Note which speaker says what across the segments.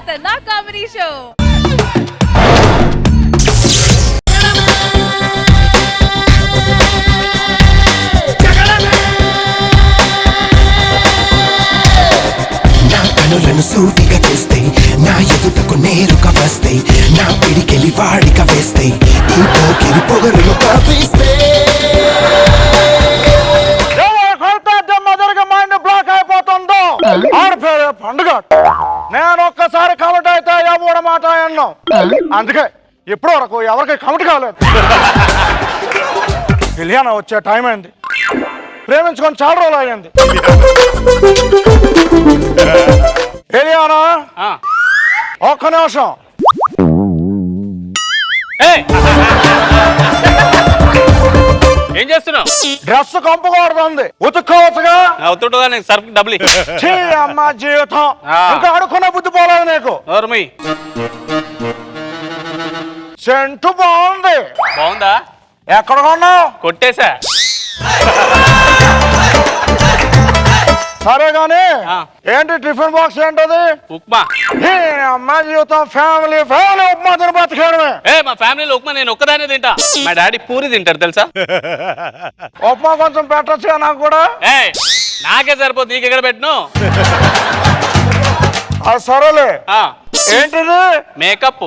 Speaker 1: ఖతర్నాక్ comedy show.
Speaker 2: నా కనులను సూటిగా చూస్తే, నా ఎదుటకు నేరుగా వస్తే, నా పిడికెలి వాడిగా వేస్తే, ఈ పోకిరి పొగరులు కాపిస్తే
Speaker 3: పండుగ. నేను ఒక్కసారి కమిట్ అయితే ఎవడ మాట అన్నాం, అందుకే ఇప్పటి వరకు ఎవరికి కమిట్ కాలేదు. ఇలియానా వచ్చే టైం అయింది, ప్రేమించుకొని చాలా రోజులు అయ్యింది. ఇలియానా ఒక్క నిమిషం.
Speaker 4: ఏం చేస్తున్నావు?
Speaker 3: డ్రెస్ కంపకూడదు, ఉతుక్కోవచ్చుగా.
Speaker 4: అవుతుంటా నీకు సర్ఫ్ డబ్బులు.
Speaker 3: అమ్మ జీవితం ఇంకా అడుక్కునే బుద్ధి పోలేదు నీకు. సెంటు బాగుంది.
Speaker 4: బాగుందా?
Speaker 3: ఎక్కడ కొన్నావు?
Speaker 4: కొట్టేశా.
Speaker 3: సరే గాని ఏంటి టిఫిన్ బాక్స్ ఏంటది?
Speaker 4: ఉప్మా.
Speaker 3: అమ్మ జీవితం ఫ్యామిలీ ఫ్యామిలీ ఉప్మా తిని బతికేయడమే.
Speaker 4: మా ఫ్యామిలీలో ఉప్మా నేను ఒక్కదానే తింటా. మా డాడీ పూరి తింటారు తెలుసా.
Speaker 3: ఉప్మా కొంచెం పెట్టొచ్చుగా నాకు కూడా.
Speaker 4: నాకే సరిపోతుంది, నీకు ఎక్కడ పెట్టను.
Speaker 3: అది సరేలే. ఏంటిది?
Speaker 4: మేకప్.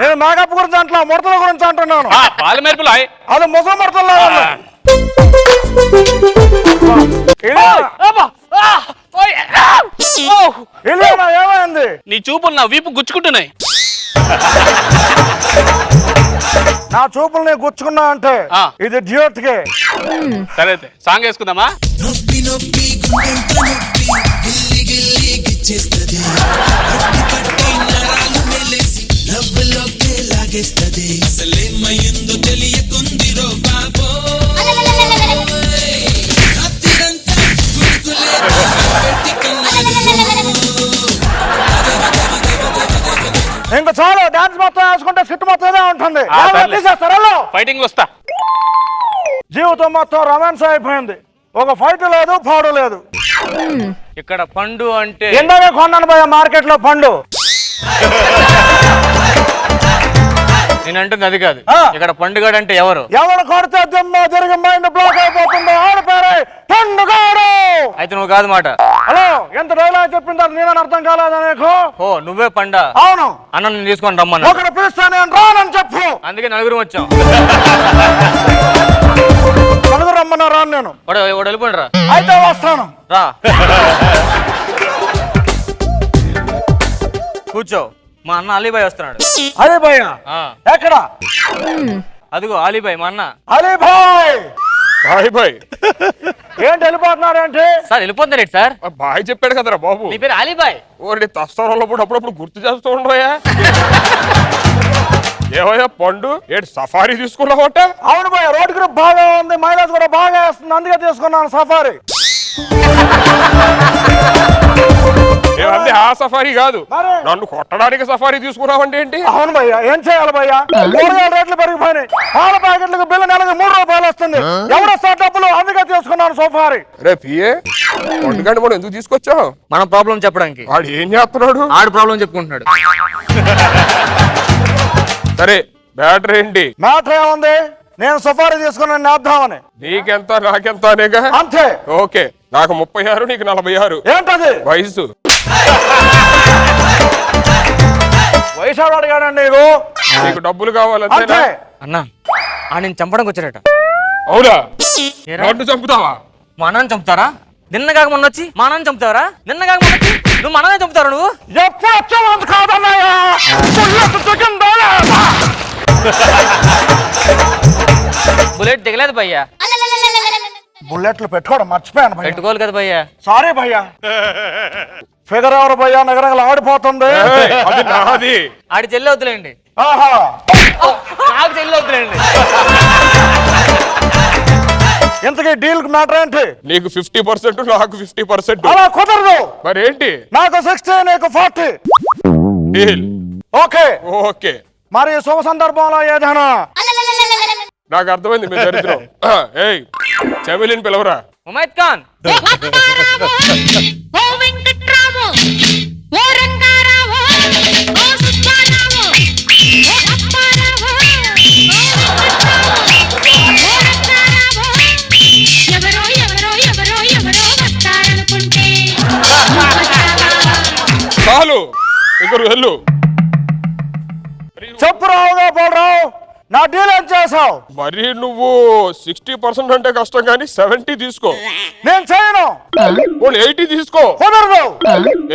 Speaker 3: నేను మేకప్ గురించి అంటున్నా, ముడతల గురించి అంటున్నాను.
Speaker 4: పాల మెరుపులు.
Speaker 3: అది ముసలి ముడతలు. ఏమైంది?
Speaker 4: నీ చూపులు నా వీపు గుచ్చుకుంటున్నాయి.
Speaker 3: నా చూపులు నీ గుచ్చుకున్నా అంటే ఇది డ్యూట్ కే.
Speaker 4: సరే అయితే సాంగ్ వేసుకుందామా?
Speaker 2: నొప్పి నొప్పి గుండెంత నొప్పి గిల్లి గిల్లి గిచ్చేస్తది, పట్టి పట్టి నరాలు మెలేసి లవ్వులోకే లాగేస్తది, అసలేమయ్యిందో తెలియకుందిరో బాబో. రాత్రిరంతా గుర్తులే పెట్టి కన్నాడు.
Speaker 3: ఇంకా చాలు, డాన్స్ మొత్తం వేసుకుంటే స్కిట్ మొత్తమే ఉంటుంది.
Speaker 4: ఫైటింగ్ వస్తా.
Speaker 3: జీవితం మొత్తం రొమాన్స్ అయిపోయింది, ఒక ఫైట్ లేదు, పాడు లేదు.
Speaker 4: ఇక్కడ పండు అంటే
Speaker 3: ఎందాక కొన్నాను భయ మార్కెట్ లో పండు.
Speaker 4: నేను అంటుంది అది కాదు. ఇక్కడ పండుగ అంటే ఎవరు?
Speaker 3: ఎవరు కొడితే దిమ్మ తిరిగి మైండ్ బ్లాక్ అయిపోతుందో ఆడ పేరే పండుగాడు.
Speaker 4: అయితే నువ్వు కాదు మాట.
Speaker 3: హలో, ఎంత డైలాగ్ చెప్పింది నేనని అర్థం కాలేదా నీకు?
Speaker 4: ఓ నువ్వే పండా?
Speaker 3: అవును.
Speaker 4: అన్న నేను తీసుకొని రమ్మన్నా.
Speaker 3: ఒకటి పిలిస్తే నేను రానని చెప్పు.
Speaker 4: అందుకే నలుగురు వచ్చాం.
Speaker 3: నలుగురు రమ్మన్నా రాను నేను.
Speaker 4: వెళ్ళిపోండి రా.
Speaker 3: అయితే వస్తాను
Speaker 4: రా. కూర్చో. మా అన్న అలీబాయ్ వస్తున్నాడు.
Speaker 3: అలీబాయ్ ఎక్కడ?
Speaker 4: అదిగో అలీబాయ్ మా అన్న.
Speaker 3: Alibhai
Speaker 5: bye bye.
Speaker 3: ఏంటి వెళ్ళిపోతున్నాడు ఏంటి?
Speaker 4: సార్ వెళ్ళిపోతున్నాడు సార్.
Speaker 5: బాయ్ చెప్పాడు కదరా బాబు.
Speaker 4: నీ పేరు అలీబాయ్.
Speaker 5: ఓడి తస్తారంలో అప్పుడప్పుడు గుర్తు చేస్తూ ఉండవా? ఏవయ్యా పండు ఏంటి సఫారీ తీసుకున్నావట?
Speaker 3: అవును బాయ్, రోడ్ గ్రూప్ బాగా ఉంది, మైలేజ్ కూడా బాగా వేస్తుంది, అందుకే తీసుకున్నాను సఫారీ.
Speaker 5: ఏమంది ఆ సఫారీ కాదు, నన్ను కొట్టడానికి సఫారీ తీసుకున్నావంటే ఏంటి?
Speaker 3: అవును భయ్యా, ఏం చేయాలి భయ్యా? కూరగాయల రేట్లు పెరిగిపోయినాయి, పాల ప్యాకెట్లకు బిల్లు నెలకి 3 రూపాయలు వస్తుంది, ఎవడొస్తా డబ్బులు, అందుకే తీసుకున్నాను సఫారీ.
Speaker 5: రే పిఏ, పండుగంటే మనం ఎందుకు తీసుకొచ్చావు?
Speaker 4: మన ప్రాబ్లం చెప్పడానికి.
Speaker 5: వాడు ఏం చేస్తున్నాడు?
Speaker 4: ఆడు ప్రాబ్లం చెప్పుకుంటున్నాడు.
Speaker 5: సరే బ్యాటరీ ఏంటి?
Speaker 3: మ్యాటర్ ఏముంది, నేను సఫారీ తీసుకున్నాను నేద్దామని.
Speaker 5: నీకెంత నాకెంత అనేగా?
Speaker 3: అంతే.
Speaker 5: ఓకే, నాకు 36, నీకు 46.
Speaker 3: ఏంటది
Speaker 5: వయసు?
Speaker 3: వయసు అడిగాడండి
Speaker 5: నీకు డబ్బులు కావాలంటే
Speaker 4: అన్నా ఆయన చంపడానికి వచ్చారట.
Speaker 5: అవునా? నన్ను చంపుతావా?
Speaker 4: మా అన్నని చంపుతారా? నిన్న కాక మొన్న వచ్చి మా అన్నని చంపుతావరా? నిన్న కాక మొన్న వచ్చి నువ్వు మా అన్నని చంపుతారా? నువ్వు
Speaker 3: ఎప్పుడు వచ్చావు కాదన్నాయా?
Speaker 4: బుల్లెట్ దిగలేదు భయ్యా.
Speaker 3: బుల్లెట్లు పెట్టుకోవడం మర్చిపోయాను భయ్యా.
Speaker 4: పెట్టుకోవాలి కదా భయ్యా.
Speaker 3: సారీ భయ్యా. ఫిగర్ ఎవరు భయ్యా? నగరంగా ఆడిపోతుంది.
Speaker 5: అది నాది.
Speaker 4: ఆడి చెల్లి వద్దులేండి.
Speaker 3: ఆహా,
Speaker 4: నాకు చెల్లి వద్దులేండి.
Speaker 3: ఇంతకీ డీల్ మ్యాటర్ ఏంటి?
Speaker 5: నీకు 50%, నాకు 50%.
Speaker 3: అలా కుదరదు.
Speaker 5: మరేంటి?
Speaker 3: నాకు 60, నీకు 40.
Speaker 5: డీల్.
Speaker 3: Okay
Speaker 5: okay.
Speaker 3: మరి శుభ సందర్భంలో ఏదైనా?
Speaker 5: నాకు అర్థమైంది మీ దరిద్రం. ఏయ్ చెవిలిని పిలవరా.
Speaker 4: ఉమైద్ ఖాన్.
Speaker 6: ఓ వెంకట్రావు, ఓ రంగారావు.
Speaker 5: ముగ్గురు వెళ్ళు.
Speaker 3: చెప్పు రావుగా పోలరావు, నా డీల్ ఏం చేసావు?
Speaker 5: మరి నువ్వు 60% అంటే కష్టం కానీ 70 తీసుకో.
Speaker 3: నేను చేయను.
Speaker 5: 80 తీసుకో.
Speaker 3: కుదరదు.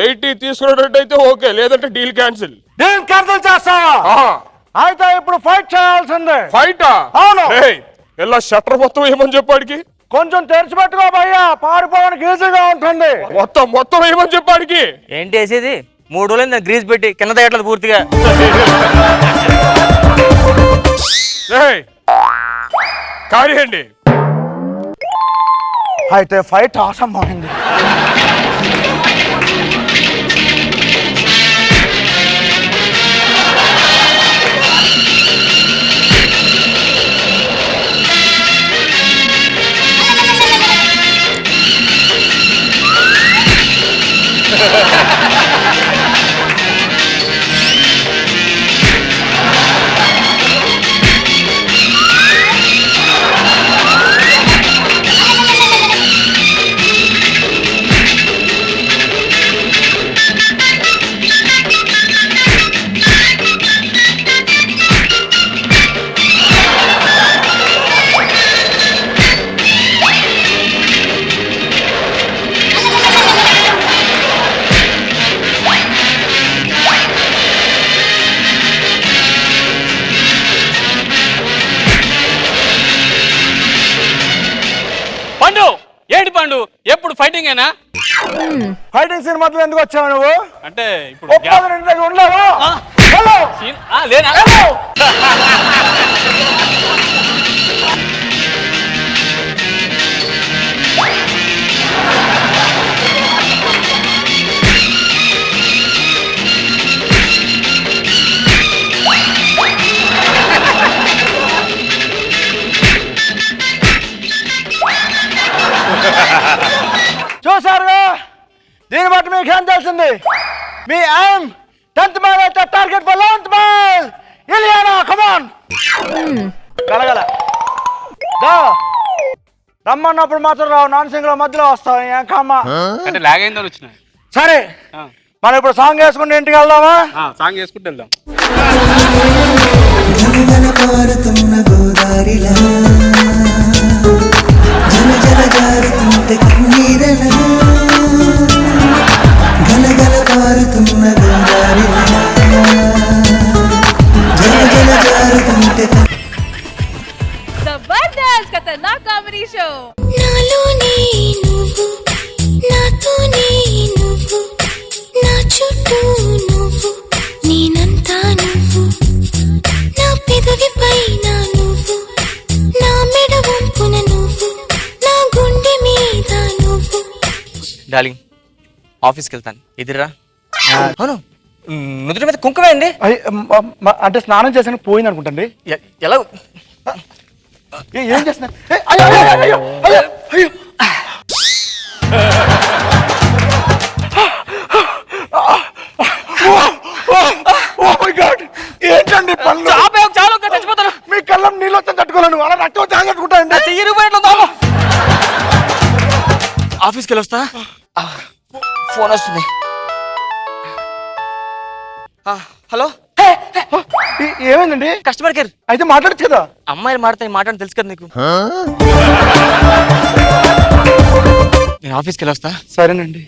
Speaker 5: 80 తీసుకున్నట్టయితే ఓకే, లేదంటే డీల్ క్యాన్సిల్.
Speaker 3: డీల్ క్యాన్సిల్ చేస్తావా? అయితే ఇప్పుడు ఫైట్ చేయాల్సిందే.
Speaker 5: ఫైటా?
Speaker 3: అవును.
Speaker 5: ఇలా షట్టర్ మొత్తం ఏమని చెప్పాడికి?
Speaker 3: కొంచెం తెరిచిపెట్టుకో భయ్యా, పారిపోవడానికి ఈజీగా ఉంటుంది.
Speaker 5: మొత్తం ఏమని చెప్పాడికి?
Speaker 4: ఏంటి వేసేది? 3 రోజులు గ్రీజ్ పెట్టి కింద తగ్గట్లేదు పూర్తిగా.
Speaker 5: కార్యండి.
Speaker 3: అయితే ఫైట్ ఆసంభమైంది.
Speaker 1: పండు ఏంటి పండు, ఎప్పుడు ఫైటింగ్ అయినా?
Speaker 3: ఫైటింగ్ సీన్ మధ్యలో ఎందుకు వచ్చావు నువ్వు?
Speaker 1: అంటే ఇప్పుడు
Speaker 3: ఉండవు.
Speaker 1: లేదా
Speaker 3: చూసారుగా, దీన్ని బట్టి మీకు ఏం తెలిసింది? మీ ఎయిమ్ 10th మైల్ అయితే target for 11th mile. Ileana come on గలగల దా. రమ్మన్నప్పుడు మాత్రం రావు, నాన్ సింగ్ లో మధ్యలో వస్తావు. ఏం కమ్మా
Speaker 1: అంటే లాగ్ అయిందని వచ్చిన.
Speaker 3: సరే, మనం ఇప్పుడు సాంగ్ వేసుకుంటే ఇంటికి వెళ్దామా?
Speaker 1: సాంగ్ వేసుకుంటూ వెళ్దాం.
Speaker 2: గలగల పారుతున్న గోదారిలా జల జల జారుతుంటే కన్నీరలా, గలగల పారుతున్న గోదారిలా జల జల జారుతుంటే.
Speaker 6: జబర్దస్త్ ఖతర్నాక్ కామెడీ షో.
Speaker 7: నాలోనే నువ్వు, నాతోనే నువ్వు, నా చుట్టూ నువ్వు, నేనంతా నువ్వు, నా పెదవి పైన నువ్వు, నా మెడ వంపున నువ్వు, నా గుండె మీద నువ్వు.
Speaker 4: డార్లింగ్, ఆఫీస్కి వెళ్తాను, ఎదురా. అవును, నుదుటి మీద కుంకుమేండి?
Speaker 3: అంటే స్నానం చేసాను పోయింది అనుకుంటండి.
Speaker 4: ఎలా?
Speaker 3: ఏం చేస్తున్నా? ఏంటండి పనులు?
Speaker 4: చాలు చచ్చిపోతాను.
Speaker 3: మీ కళ్ళం నీళ్ళు వచ్చి తట్టుకోలేను, అలా రక్తం తాగట్టుకుంటాయండి.
Speaker 4: ఆఫీస్కి వెళ్ళి వస్తా. ఫోన్ వస్తుంది. హలో,
Speaker 3: ఏమైందండి?
Speaker 4: Customer care.
Speaker 3: అయితే మాట్లాడచ్చు కదా.
Speaker 4: అమ్మాయిలు మాట్లాడని తెలుసు కదా నీకు. నేను ఆఫీస్కి వెళ్ళి వస్తా.
Speaker 3: సరేనండి.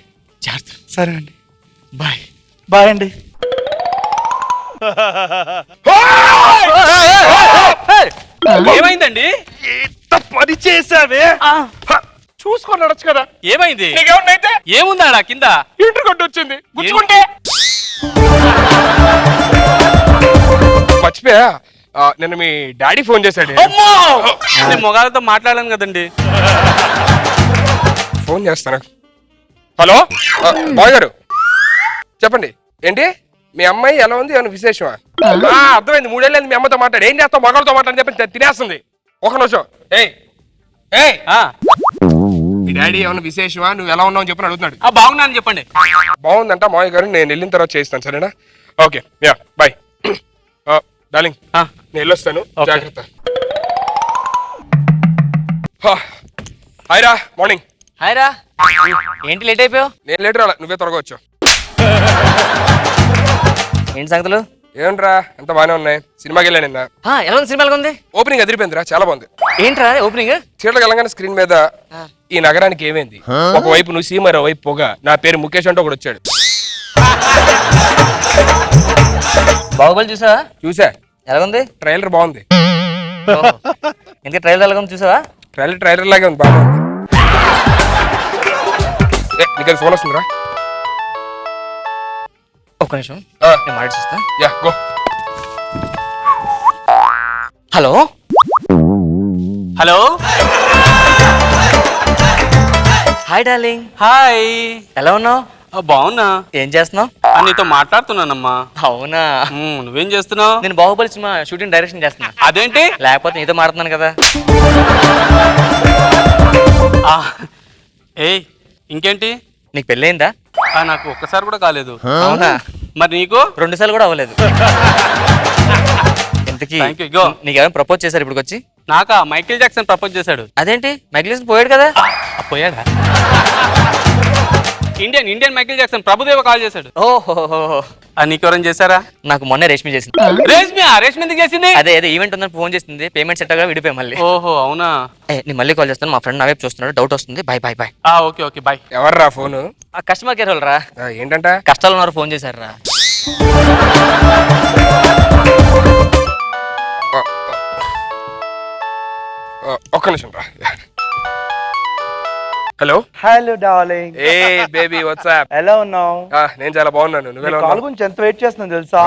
Speaker 4: జాగ్రత్త.
Speaker 3: సరేనండి.
Speaker 4: బాయ్.
Speaker 3: బాయ్ అండి.
Speaker 1: ఏమైందండి?
Speaker 3: పని చేసావే, చూసుకొని నడచ్చు కదా.
Speaker 1: ఏమైంది?
Speaker 5: నీకేమన్నైతే
Speaker 1: ఏముందాడా కింద?
Speaker 5: ఇంటర్ కొట్టు వచ్చింది, గుచ్చుకుంటే మర్చిపోయా. నిన్న మీ డాడీ ఫోన్ చేశాడు.
Speaker 1: అమ్మో, నేను మొగాలతో మాట్లాడాను కదండి.
Speaker 5: ఫోన్ చేస్తాను. హలో బాయ్ గారు, చెప్పండి. ఏంటి మీ అమ్మాయి ఎలా ఉంది? ఏమైనా విశేషమా? అర్థమైంది, 3 ఏళ్ళైంది మీ అమ్మతో మాట్లాడి. ఏం చేస్తావు? మగలతో మాట్లాడని చెప్పి తినేస్తుంది. ఒక నిమిషం. మీ డాడీ ఏమైనా విశేషమా? నువ్వు ఎలా ఉన్నావు చెప్పని అడుగుతున్నాడు.
Speaker 1: బాగున్నా అని చెప్పండి.
Speaker 5: బాగుందంట మావయ్య గారు, నేను వెళ్ళిన తర్వాత చేస్తాను, సరేనా? Okay, yeah bye. డార్లింగ్, నేను వెళ్ళొస్తాను, జాగ్రత్త. హాయ్ రా, మార్నింగ్.
Speaker 4: హాయ్ రా. ఏంటి లేట్ అయిపోయావు?
Speaker 5: నేను లేట్ రాలే, నువ్వే త్వరగా వచ్చావు.
Speaker 4: ఏంటి సంగతులు?
Speaker 5: ఏంట్రా ఎంత బానే ఉన్నాయి. సినిమాకి వెళ్ళాను నిన్న.
Speaker 4: ఎలా ఉంది? సినిమా ఎలా ఉంది?
Speaker 5: ఓపెనింగ్ అదిరిపోయిందిరా, చాలా బాగుంది.
Speaker 4: ఏంట్రా ఓపెనింగ్?
Speaker 5: థియేటర్కి వెళ్ళగానే స్క్రీన్ మీద ఈ నగరానికి ఏమైంది, ఒకవైపు నువ్వు సీ మరో వైపు పొగ, నా పేరు ముఖేష్ అంటూ ఒకడు వచ్చాడు.
Speaker 4: బాహుబలి చూసావా?
Speaker 5: చూసా,
Speaker 4: ఎలాగుంది?
Speaker 5: ట్రైలర్ బాగుంది.
Speaker 4: ఇంకా ట్రైలర్ ఎలాగుంది చూసావా?
Speaker 5: ట్రైలర్ లాగే ఉంది, బాగుంది. నీకు ఫోన్ వస్తుందిరా.
Speaker 4: ఒక్క నిమిషం
Speaker 5: ఆ,
Speaker 4: నేను మాట్లాడిస్తా.
Speaker 5: Yeah go.
Speaker 4: Hello
Speaker 1: hello
Speaker 4: hi darling,
Speaker 1: hi.
Speaker 4: ఎలా ఉన్నావు?
Speaker 1: బాగున్నా.
Speaker 4: ఏం చేస్తున్నావు?
Speaker 1: నీతో మాట్లాడుతున్నానమ్మా.
Speaker 4: అవునా?
Speaker 1: నువ్వేం చేస్తున్నావు?
Speaker 4: నేను బాహుబలి సినిమా షూటింగ్ డైరెక్షన్ చేస్తున్నా.
Speaker 1: అదేంటి?
Speaker 4: లేకపోతే నీతో మాట్లాడుతున్నాను కదా.
Speaker 1: ఆ, ఏయ్ ఇంకేంటి?
Speaker 4: నీకు పెళ్ళయిందా?
Speaker 1: నాకు ఒక్కసారి కూడా కాలేదు.
Speaker 4: అవునా?
Speaker 1: మరి నీకు?
Speaker 4: 2 సార్లు కూడా అవ్వలేదు. ఇంతకీ
Speaker 1: Thank you, go.
Speaker 4: నీకేమైనా ప్రపోజ్ చేశారు ఇప్పుడు వచ్చి?
Speaker 1: నాకా మైకేల్ జాక్సన్ ప్రపోజ్ చేశాడు.
Speaker 4: అదేంటి, మైకేల్ జాక్సన్ పోయాడు కదా.
Speaker 1: పోయాడా? Indian Michael Jackson Prabhudeva call చేశాడు.
Speaker 4: ఓహో,
Speaker 1: నీకెవరైనా చేశారా?
Speaker 4: నాకు మొన్నే రేష్మి చేసింది.
Speaker 1: రేష్మి ఎందుకు చేసింది?
Speaker 4: అదే ఈవెంట్ ఉందని ఫోన్ చేసింది. పేమెంట్ సెట్ గా విడిపోయి మళ్ళీ.
Speaker 1: ఓహో అవునా.
Speaker 4: నేను మళ్ళీ కాల్ చేస్తాను. మా ఫ్రెండ్ నా వైపు చూస్తున్నాడు, డౌట్ వస్తుంది. Bye bye bye.
Speaker 1: Okay okay bye.
Speaker 5: ఎవర్రా ఫోను?
Speaker 4: ఆ కస్టమర్ కేర్ వాళ్ళు రా.
Speaker 5: ఏంటంట?
Speaker 4: కష్టాలు ఉన్నారు, ఫోన్ చేశారు రా.
Speaker 5: ఒక్క నిమిషం రా. హలో
Speaker 3: హలో డార్లింగ్,
Speaker 5: ఏ బేబీ వాట్సాప్.
Speaker 3: ఎలా ఉన్నావు?
Speaker 5: నేను చాలా బాగున్నాను, నువ్వెలా
Speaker 3: కాల్
Speaker 5: ఉన్నావు?
Speaker 3: గురించి ఎంత వెయిట్ చేస్తున్నావు తెలుసా?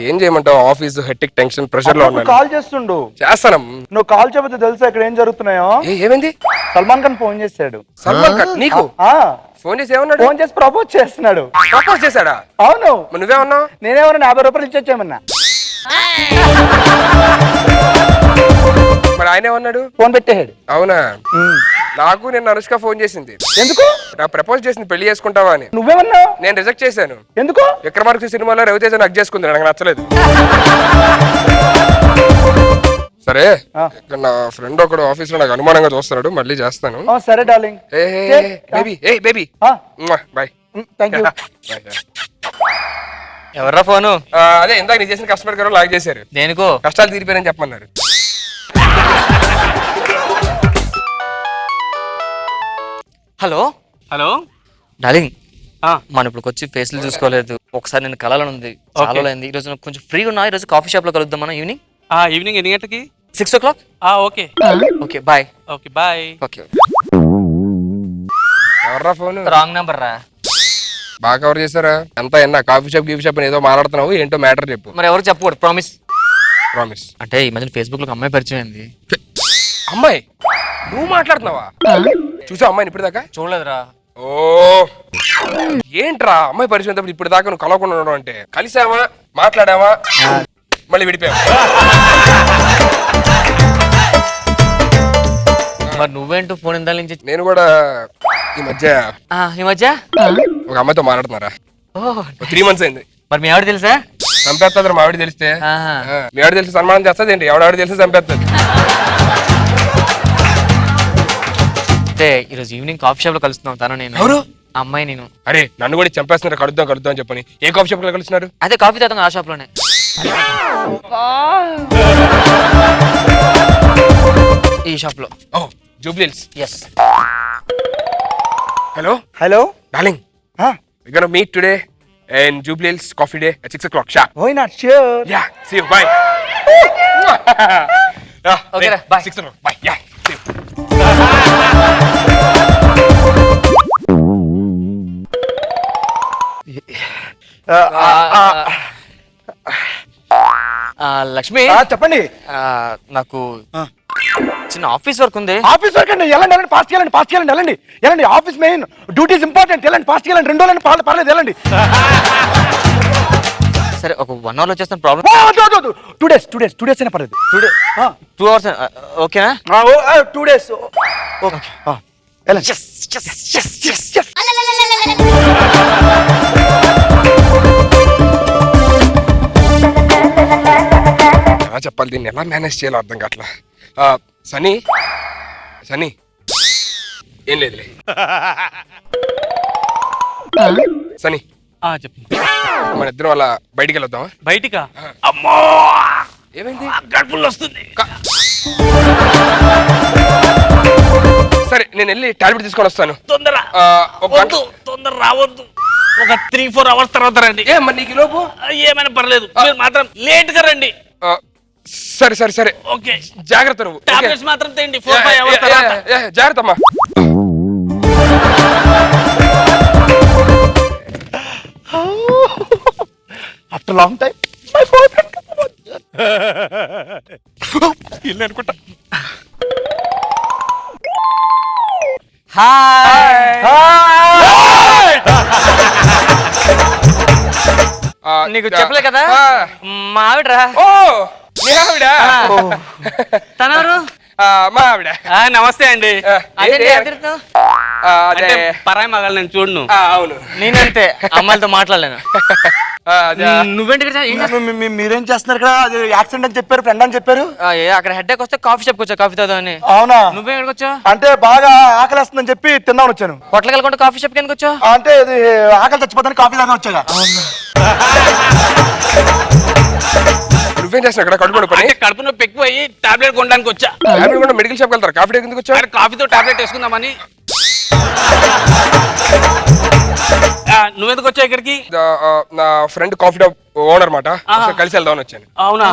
Speaker 5: ఏం చేయమంటావు, ఆఫీస్ హెక్టిక్ టెన్షన్ ప్రెషర్ లో ఉన్నాను.
Speaker 3: కాల్ చేస్తుండు.
Speaker 5: చేస్తాను.
Speaker 3: నువ్వు కాల్ చెప్పితే తెలుసా ఇక్కడ ఏం జరుగుతున్నాయో?
Speaker 5: ఏమైంది?
Speaker 3: సల్మాన్ ఖాన్ ఫోన్ చేశాడు.
Speaker 5: సల్మాన్ ఖాన్ నీకు
Speaker 3: ఆ
Speaker 5: ఫోన్ చేసి ఏమన్నాడు?
Speaker 3: ఫోన్ చేసి ప్రపోజ్ చేస్తున్నాడు.
Speaker 5: ప్రపోజ్ చేశాడా?
Speaker 3: అవును.
Speaker 5: మరి నువ్వేమన్నావు?
Speaker 3: నేనేమన్నా 50 రూపాయలు ఇచ్చొచ్చామన్నా.
Speaker 5: మరి ఆయన ఏమన్నాడు?
Speaker 3: ఫోన్ పెట్టేశాడు.
Speaker 5: అవునా? నాకు నిన్న అనుష్క ఫోన్ చేసింది.
Speaker 3: ఎందుకు?
Speaker 5: నాకు ప్రపోజ్ చేసింది, పెళ్లి చేసుకుంటావా అని.
Speaker 3: నువ్వేమన్నావు?
Speaker 5: నేను రిజెక్ట్ చేశాను.
Speaker 3: ఎందుకు?
Speaker 5: విక్రమార్క సినిమాలో రవితేజ నాకు చేసుకుంది, నాకు నచ్చలేదు. సరే, ఇక్కడ నా ఫ్రెండ్ ఒకడు ఆఫీస్ లో నాకు అనుమానంగా చూస్తున్నాడు, మళ్ళీ చేస్తాను.
Speaker 3: సరే darling.
Speaker 5: Baby bye.
Speaker 3: Thank you.
Speaker 4: ఎవర్రా ఫోను?
Speaker 5: అదే ఇందాక నీ చేసిన కస్టమర్ గారు లాగ్ చేశారు.
Speaker 4: దేనికో?
Speaker 5: కష్టాలు తీరిపోయారని చెప్పమన్నారు.
Speaker 4: హలో
Speaker 1: హలో
Speaker 4: డార్లింగ్, మనం ఇప్పుడు వచ్చి ఫేస్లు చూసుకోలేదు. ఒకసారి నేను కళలను ఉంది, చాలా అయింది. ఈ రోజు నాకు కొంచెం ఫ్రీగా ఉన్నా, ఈ రోజు కాఫీ షాప్ లో కలుద్దాం మనం ఈవినింగ్.
Speaker 1: ఈవినింగ్ ఎన్ని గంటలకి?
Speaker 4: 6 o'clock.
Speaker 1: Okay
Speaker 4: okay bye.
Speaker 1: Okay bye.
Speaker 4: Okay.
Speaker 5: ఎవర్రా ఫోన్?
Speaker 4: రాంగ్ నెంబర్ రా.
Speaker 5: బాగా కవర్ చేశారా? అంతా ఎన్నా కాఫీ షాప్ గీఫీ షాప్ అని ఏదో మాట్లాడుతున్నావు, ఏంటో మ్యాటర్ చెప్పు.
Speaker 4: మరి ఎవరు చెప్పకూడదు, ప్రామిస్.
Speaker 5: ప్రామిస్.
Speaker 4: అంటే ఈ మధ్యన ఫేస్బుక్ లో ఒక అమ్మాయి పరిచయం అయింది.
Speaker 5: అమ్మాయి? నువ్వు మాట్లాడుతున్నావా? చూసా అమ్మాయిని ఇప్పుడు దాకా?
Speaker 4: చూడలేదురా.
Speaker 5: ఓ ఏంట్రా అమ్మాయి పరిచయం ఇప్పుడు దాకా నువ్వు కలవకుండా ఉండడం అంటే? కలిసావా, మాట్లాడావా, మళ్ళీ విడిపోయావా?
Speaker 4: మరి నువ్వేంటో ఫోన్ ఇందాల నుంచి?
Speaker 5: నేను కూడా ఈ మధ్య ఒక అమ్మాయితో మాట్లాడుతున్నారా. 3 months అయింది.
Speaker 4: మరి మీ ఆవిడ తెలుసా?
Speaker 5: చంపేస్తుంది మా ఆవిడ తెలిస్తే. మీ ఆవిడ తెలిసి సన్మానం చేస్తుంది ఏంటి? ఆవిడ తెలిసి చంపేస్తుంది.
Speaker 4: అంటే ఈరోజు ఈవినింగ్ కాఫీ షాప్ లో కలుస్తున్నాం, తను నేను.
Speaker 5: ఎవరు?
Speaker 4: అమ్మాయి నేను.
Speaker 5: అరే నన్ను కూడా చంపేస్తున్నారు, కలుద్దాం అని చెప్పని. ఏ కాఫీ షాప్ లో కలుస్తున్నారు?
Speaker 4: అదే కాఫీ తాగుతాం ఆ షాప్ లోనే. ఈ షాప్ లో.
Speaker 5: ఓ Jubilee Hills.
Speaker 4: Yes.
Speaker 5: Hello
Speaker 3: hello
Speaker 5: darling, we're gonna meet today in Jubilees Coffee Day at 6 o'clock sharp.
Speaker 3: Why not sure.
Speaker 5: Yeah, see you. Bye.
Speaker 4: Okay, bye.
Speaker 5: 6 o'clock. Bye. Yeah, see you.
Speaker 4: Lakshmi,
Speaker 3: చెప్పండి.
Speaker 4: నాకు చిన్న office work ఉంది.
Speaker 3: Office work అండి, వెళ్ళండి fast వెళ్ళండి. Office main duties important. వెళ్ళండి fast వెళ్ళండి. 2 రోజులు పర్లేదు, వెళ్ళండి.
Speaker 4: సరే, ఒక 1 hour లో వచ్చేస్తాను. ప్రాబ్లం
Speaker 3: 2 days అయినా పర్లేదు.
Speaker 4: 2 hours ఓకేనా?
Speaker 3: 2 days. ఓకే వెళ్ళండి.
Speaker 5: చెప్పాలి, దీన్ని ఎలా మేనేజ్ చేయాలో అర్థం కావట్లా. సనీ ఏం లేదులే. సనీ
Speaker 1: చెప్పు.
Speaker 5: మన ఇద్దరం అలా బయటికి వెళ్దాం.
Speaker 1: బయటికా? అమ్మో,
Speaker 5: ఏమైంది?
Speaker 1: గడుపులు వస్తుంది.
Speaker 5: సరే నేను వెళ్ళి టాబ్లెట్ తీసుకొని వస్తాను.
Speaker 1: తొందర
Speaker 5: ఒక గంట.
Speaker 1: వద్దు, తొందర రావద్దు. ఒక 3-4 అవర్స్ తర్వాత రండి.
Speaker 5: మరి నీకు ఈ లోపు
Speaker 1: ఏమైనా పర్లేదు, మీరు మాత్రం లేట్ గా రండి.
Speaker 5: సరే సరే సరే,
Speaker 1: ఓకే,
Speaker 5: జాగ్రత్త నువ్వు.
Speaker 1: టాబ్లెట్స్ మాత్రం తేండి. 4-5 అవర్స్ తర్వాత.
Speaker 5: జాగ్రత్త అమ్మా.
Speaker 3: After long time my boy friend
Speaker 5: ఇల్లు అనుకుంటా.
Speaker 4: నీకు చెప్పలే కదా మా ఆవిడరా.
Speaker 5: ఓ మీ ఆవిడ?
Speaker 4: తనరు
Speaker 5: మా ఆవిడ.
Speaker 1: నమస్తే అండి.
Speaker 5: అదే
Speaker 1: అంటే పరాయి మగాళ్ళు నేను చూడను.
Speaker 5: అవును,
Speaker 4: నేనంతే, అమ్మాయిలతో మాట్లాడలేను. నువ్వేంటి ఇక్కడ ఏం చేస్తున్నావ్?
Speaker 3: మీరేం చేస్తున్నారు ఇక్కడ? అది యాక్సిడెంట్ అని చెప్పారు, ఫ్రెండ్ అని చెప్పారు.
Speaker 4: అక్కడ హెడ్ వస్తే కాఫీ షాప్కి వచ్చా కాఫీ తాగుదామని.
Speaker 3: అవునా?
Speaker 4: నువ్వే ఎక్కడికి వచ్చావు?
Speaker 3: అంటే బాగా ఆకలిస్తుందని చెప్పి తిందామని వచ్చాను.
Speaker 4: హోటల్కి వెళ్ళకుండా కాఫీ షాప్కి ఎందుకు వచ్చావు?
Speaker 3: అంటే ఇది ఆకలి చచ్చిపోతాను కాఫీ తాగా వచ్చాగా.
Speaker 5: నువ్వేం చేస్తున్నావు ఇక్కడ? కడుపు పని?
Speaker 1: అంటే కడుపు నొప్పి ఎక్కువ అయ్యి టాబ్లెట్ కొనడానికి వచ్చా.
Speaker 5: టాబ్లెట్ కూడా మెడికల్ షాప్కి వెళ్తారు, కాఫీ ఎందుకు వచ్చా?
Speaker 1: కాఫీతో టాబ్లెట్ వేసుకుందామని. నువ్వెందుకు వచ్చావు ఇక్కడికి?
Speaker 5: నా ఫ్రెండ్ కాఫీ షాప్ ఓనర్ మాట, కలిసి వెళ్దామని వచ్చాను.
Speaker 1: అవునా?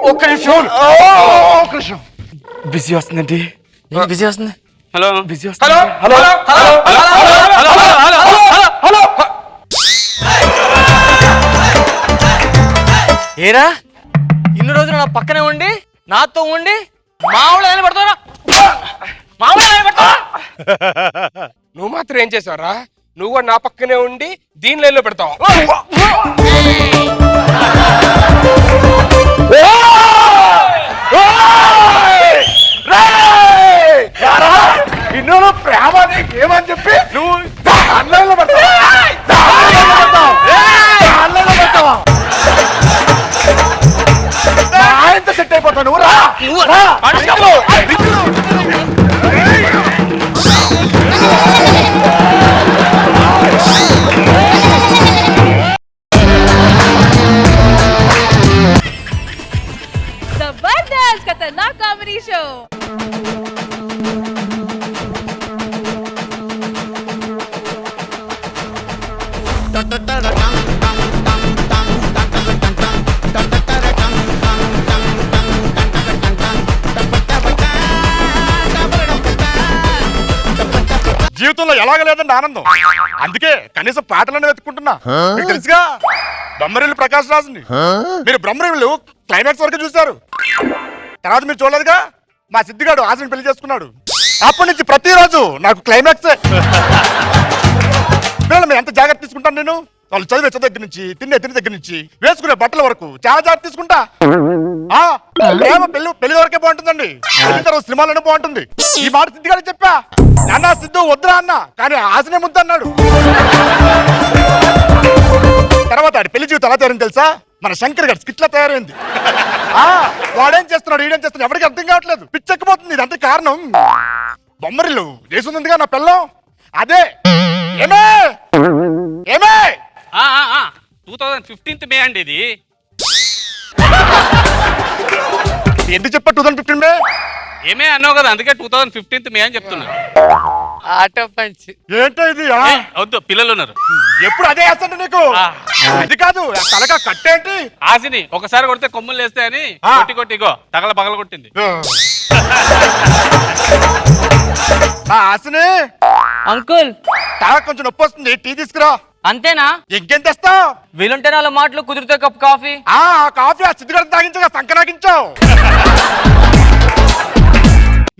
Speaker 3: ఒక్క నిమిషం, ఒక్క నిమిషం. బిజీ వస్తుందండి.
Speaker 4: బిజీ వస్తుంది.
Speaker 1: హలో,
Speaker 3: బిజీ
Speaker 5: హలో
Speaker 3: వస్తుంది.
Speaker 5: Hello hello.
Speaker 4: ఏరా, ఇన్ని రోజులు నా పక్కనే ఉండి నాతో ఉండి మామూలు నిలబడతారా? మామూలు నిలబడతారా?
Speaker 5: నువ్వు మాత్రం ఏం చేసావురా? నువ్వు కూడా నా పక్కనే ఉండి దీని లైన్లో పెడతావు.
Speaker 3: ఇన్నోలో ప్రేమ ఏమని చెప్పి నువ్వు ఆన్లైన్లో పెడతావా? ఆయనతో సెట్ అయిపోతావు నువ్వు. రా.
Speaker 6: जबरदस्त खतरनाक कॉमेडी शो.
Speaker 3: జీవితంలో ఎలాగలేదండి ఆనందం. అందుకే కనీసం పాటలను వెతుక్కుంటున్నా. మీకు తెలుసుగా బ్రహ్మరిల్లు ప్రకాష్ రాజుని. మీరు బ్రహ్మరిల్లు క్లైమాక్స్ వరకు చూశారు, తర్వాత మీరు చూడలేదుగా. మా సిద్ధిగాడు ఆశని పెళ్లి చేసుకున్నాడు. అప్పటి నుంచి ప్రతిరోజు నాకు క్లైమాక్సే. పిల్లలు ఎంత జాగ్రత్త తీసుకుంటాను నేను. వాళ్ళు చదివే చదువు దగ్గర నుంచి, తినే దగ్గర నుంచి, వేసుకునే బట్టల వరకు చాలా జాగ్రత్త తీసుకుంటా. ప్రేమ పెళ్లి వరకే బాగుంటుందండి, పెళ్లి తర్వాత సినిమాలోనే బాగుంటుంది. ఈ మాట సిద్ధిగాడు చెప్పా. నాన్న సిద్ధు వద్దురా అన్న, కానీ ఆశనే ముద్దు అన్నాడు. తర్వాత ఆడి పెళ్లి జీవితం ఎలా తయారైంది తెలుసా? మన శంకర్ గారి స్కిట్లా తయారైంది. వాడేం చేస్తున్నాడు, ఈడేం చేస్తున్నాడు ఎవరికి అర్థం కావట్లేదు. పిచ్చెక్కిపోతుంది. ఇదంతా కారణం బొమ్మరిల్లు చేస్తుందిగా నా పిల్లం. అదే ఏమే ఏమే
Speaker 1: 2015 మే అండి ఇది.
Speaker 3: ఎందుకు చెప్పా 2015 మే?
Speaker 1: ఏమే అన్నావు కదా, అందుకే 2015 మే అని చెప్తున్నా.
Speaker 4: ఆటో పంచ్
Speaker 3: ఏంటో ఇది?
Speaker 1: వద్దు, పిల్లలు ఉన్నారు.
Speaker 3: ఎప్పుడు అదే వేస్తాను నీకు. అది కాదు, తలక కట్టేంటి?
Speaker 1: ఆశని ఒకసారి కొడితే కొమ్ములు లేస్తాయని కొట్టిగో తగల పగల కొట్టింది.
Speaker 3: ఆశని
Speaker 4: అంకుల్,
Speaker 3: తల కొంచెం నొప్పి వస్తుంది, టీ తీసుకురా.
Speaker 4: అంతేనా?
Speaker 3: ఇంకేం తెస్తావు?
Speaker 4: వీలుంటే నాలుగు మాటలు, కుదిరితే కప్ కాఫీ.
Speaker 3: కాఫీ ఆ సిద్ధిగాడు తాగించగా సంకనాగించావు.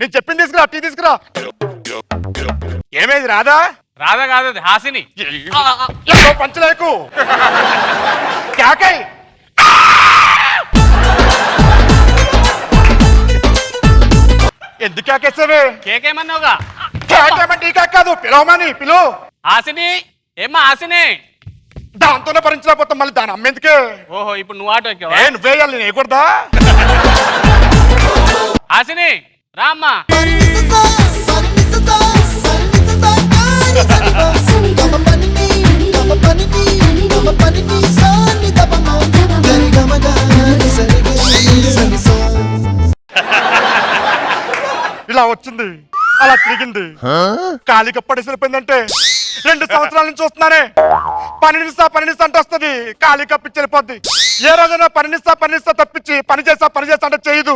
Speaker 3: నేను చెప్పింది తీసుకురా, టీ తీసుకురా. ఏమేది రాదా?
Speaker 1: రాధా కాదు, అది హాసిని.
Speaker 3: పంచలేకు క్యాకై. ఎందుకు క్యాకేసావే?
Speaker 1: కేకేమన్నావుగా?
Speaker 3: క్యాకేమంటే ఈ క్యాక్ కాదు, పిలవమని పిలువు.
Speaker 1: హాసిని, ఏమ్మా హాసిని?
Speaker 3: దాంతోనే భరించలేకపోతాం, మళ్ళీ దాని అమ్మేందుకే.
Speaker 1: ఓహో, ఇప్పుడు నువ్వు ఆటో ఎక్కావా?
Speaker 3: నువ్వేయాలి, నేను వేయకూడదా?
Speaker 1: హాసిని రామ్మా.
Speaker 7: Sorry,
Speaker 2: పనిని గమ పనిని సాని దపమ గరి గమ గరి సరిగే సని సా.
Speaker 3: ఇలా వచ్చింది అలా తిరిగింది కాలికి పడేసిపోయిందంటే 2 సంవత్సరాల నుంచి చూస్తున్నానే పని నిస్తా అంటే వస్తుంది కాలి కప్పించి వెళ్ళిపోద్ది. ఏ రోజైనా పని నిస్తా తప్పించి పని చేస్తా అంటే చేయదు.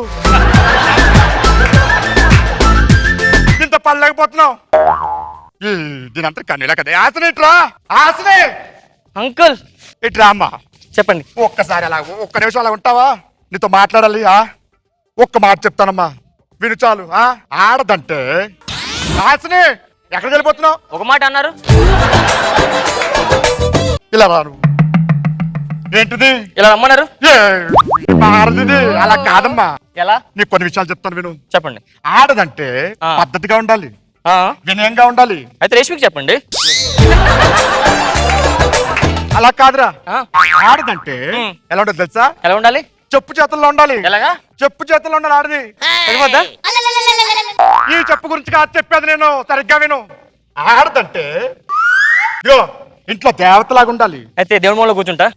Speaker 3: ఇంత పడలేకపోతున్నావు దీనంతా కన్నీళ్ళ కదా. ఆసనే ఇట్రా ఆసనే
Speaker 4: అంకుల్
Speaker 3: ఇట్రా అమ్మా.
Speaker 4: చెప్పండి.
Speaker 3: ఒక్కసారి అలా ఒక్క నిమిషం అలా ఉంటావా? నీతో మాట్లాడాలి. ఒక్క మాట చెప్తానమ్మా విను చాలు. ఆడదంటే ఆసనే ఎక్కడికి వెళ్ళిపోతున్నావు?
Speaker 4: ఒక మాట అన్నారు.
Speaker 3: ఇలా రాను ఏంటిది?
Speaker 4: ఇలా రమ్మన్నారు.
Speaker 3: మారదిది అలా కాదమ్మా.
Speaker 4: ఎలా?
Speaker 3: నీకు కొన్ని విషయాలు చెప్తాను విను.
Speaker 4: చెప్పండి.
Speaker 3: ఆడదంటే పద్ధతిగా ఉండాలి, వినయంగా ఉండాలి.
Speaker 4: అయితే రేష్మికి చెప్పండి.
Speaker 3: అలా కాదురా. ఆడదంటే ఎలా ఉండాలి తెలుసా?
Speaker 4: ఎలా ఉండాలి?
Speaker 3: చెప్పు చేతుల్లో ఉండాలి.
Speaker 4: ఎలాగా?
Speaker 3: చెప్పు చేతుల్లో ఉండాలి ఆడది.
Speaker 4: సరిపోద్దా?
Speaker 3: ఈ చెప్పు గురించి కాదు చెప్పేది నేను, సరిగ్గా విను. ఆడదంటే ఇదిగో ఇంట్లో దేవతలాగా ఉండాలి.
Speaker 4: అయితే దేవుడి మూలలో కూర్చుంటా.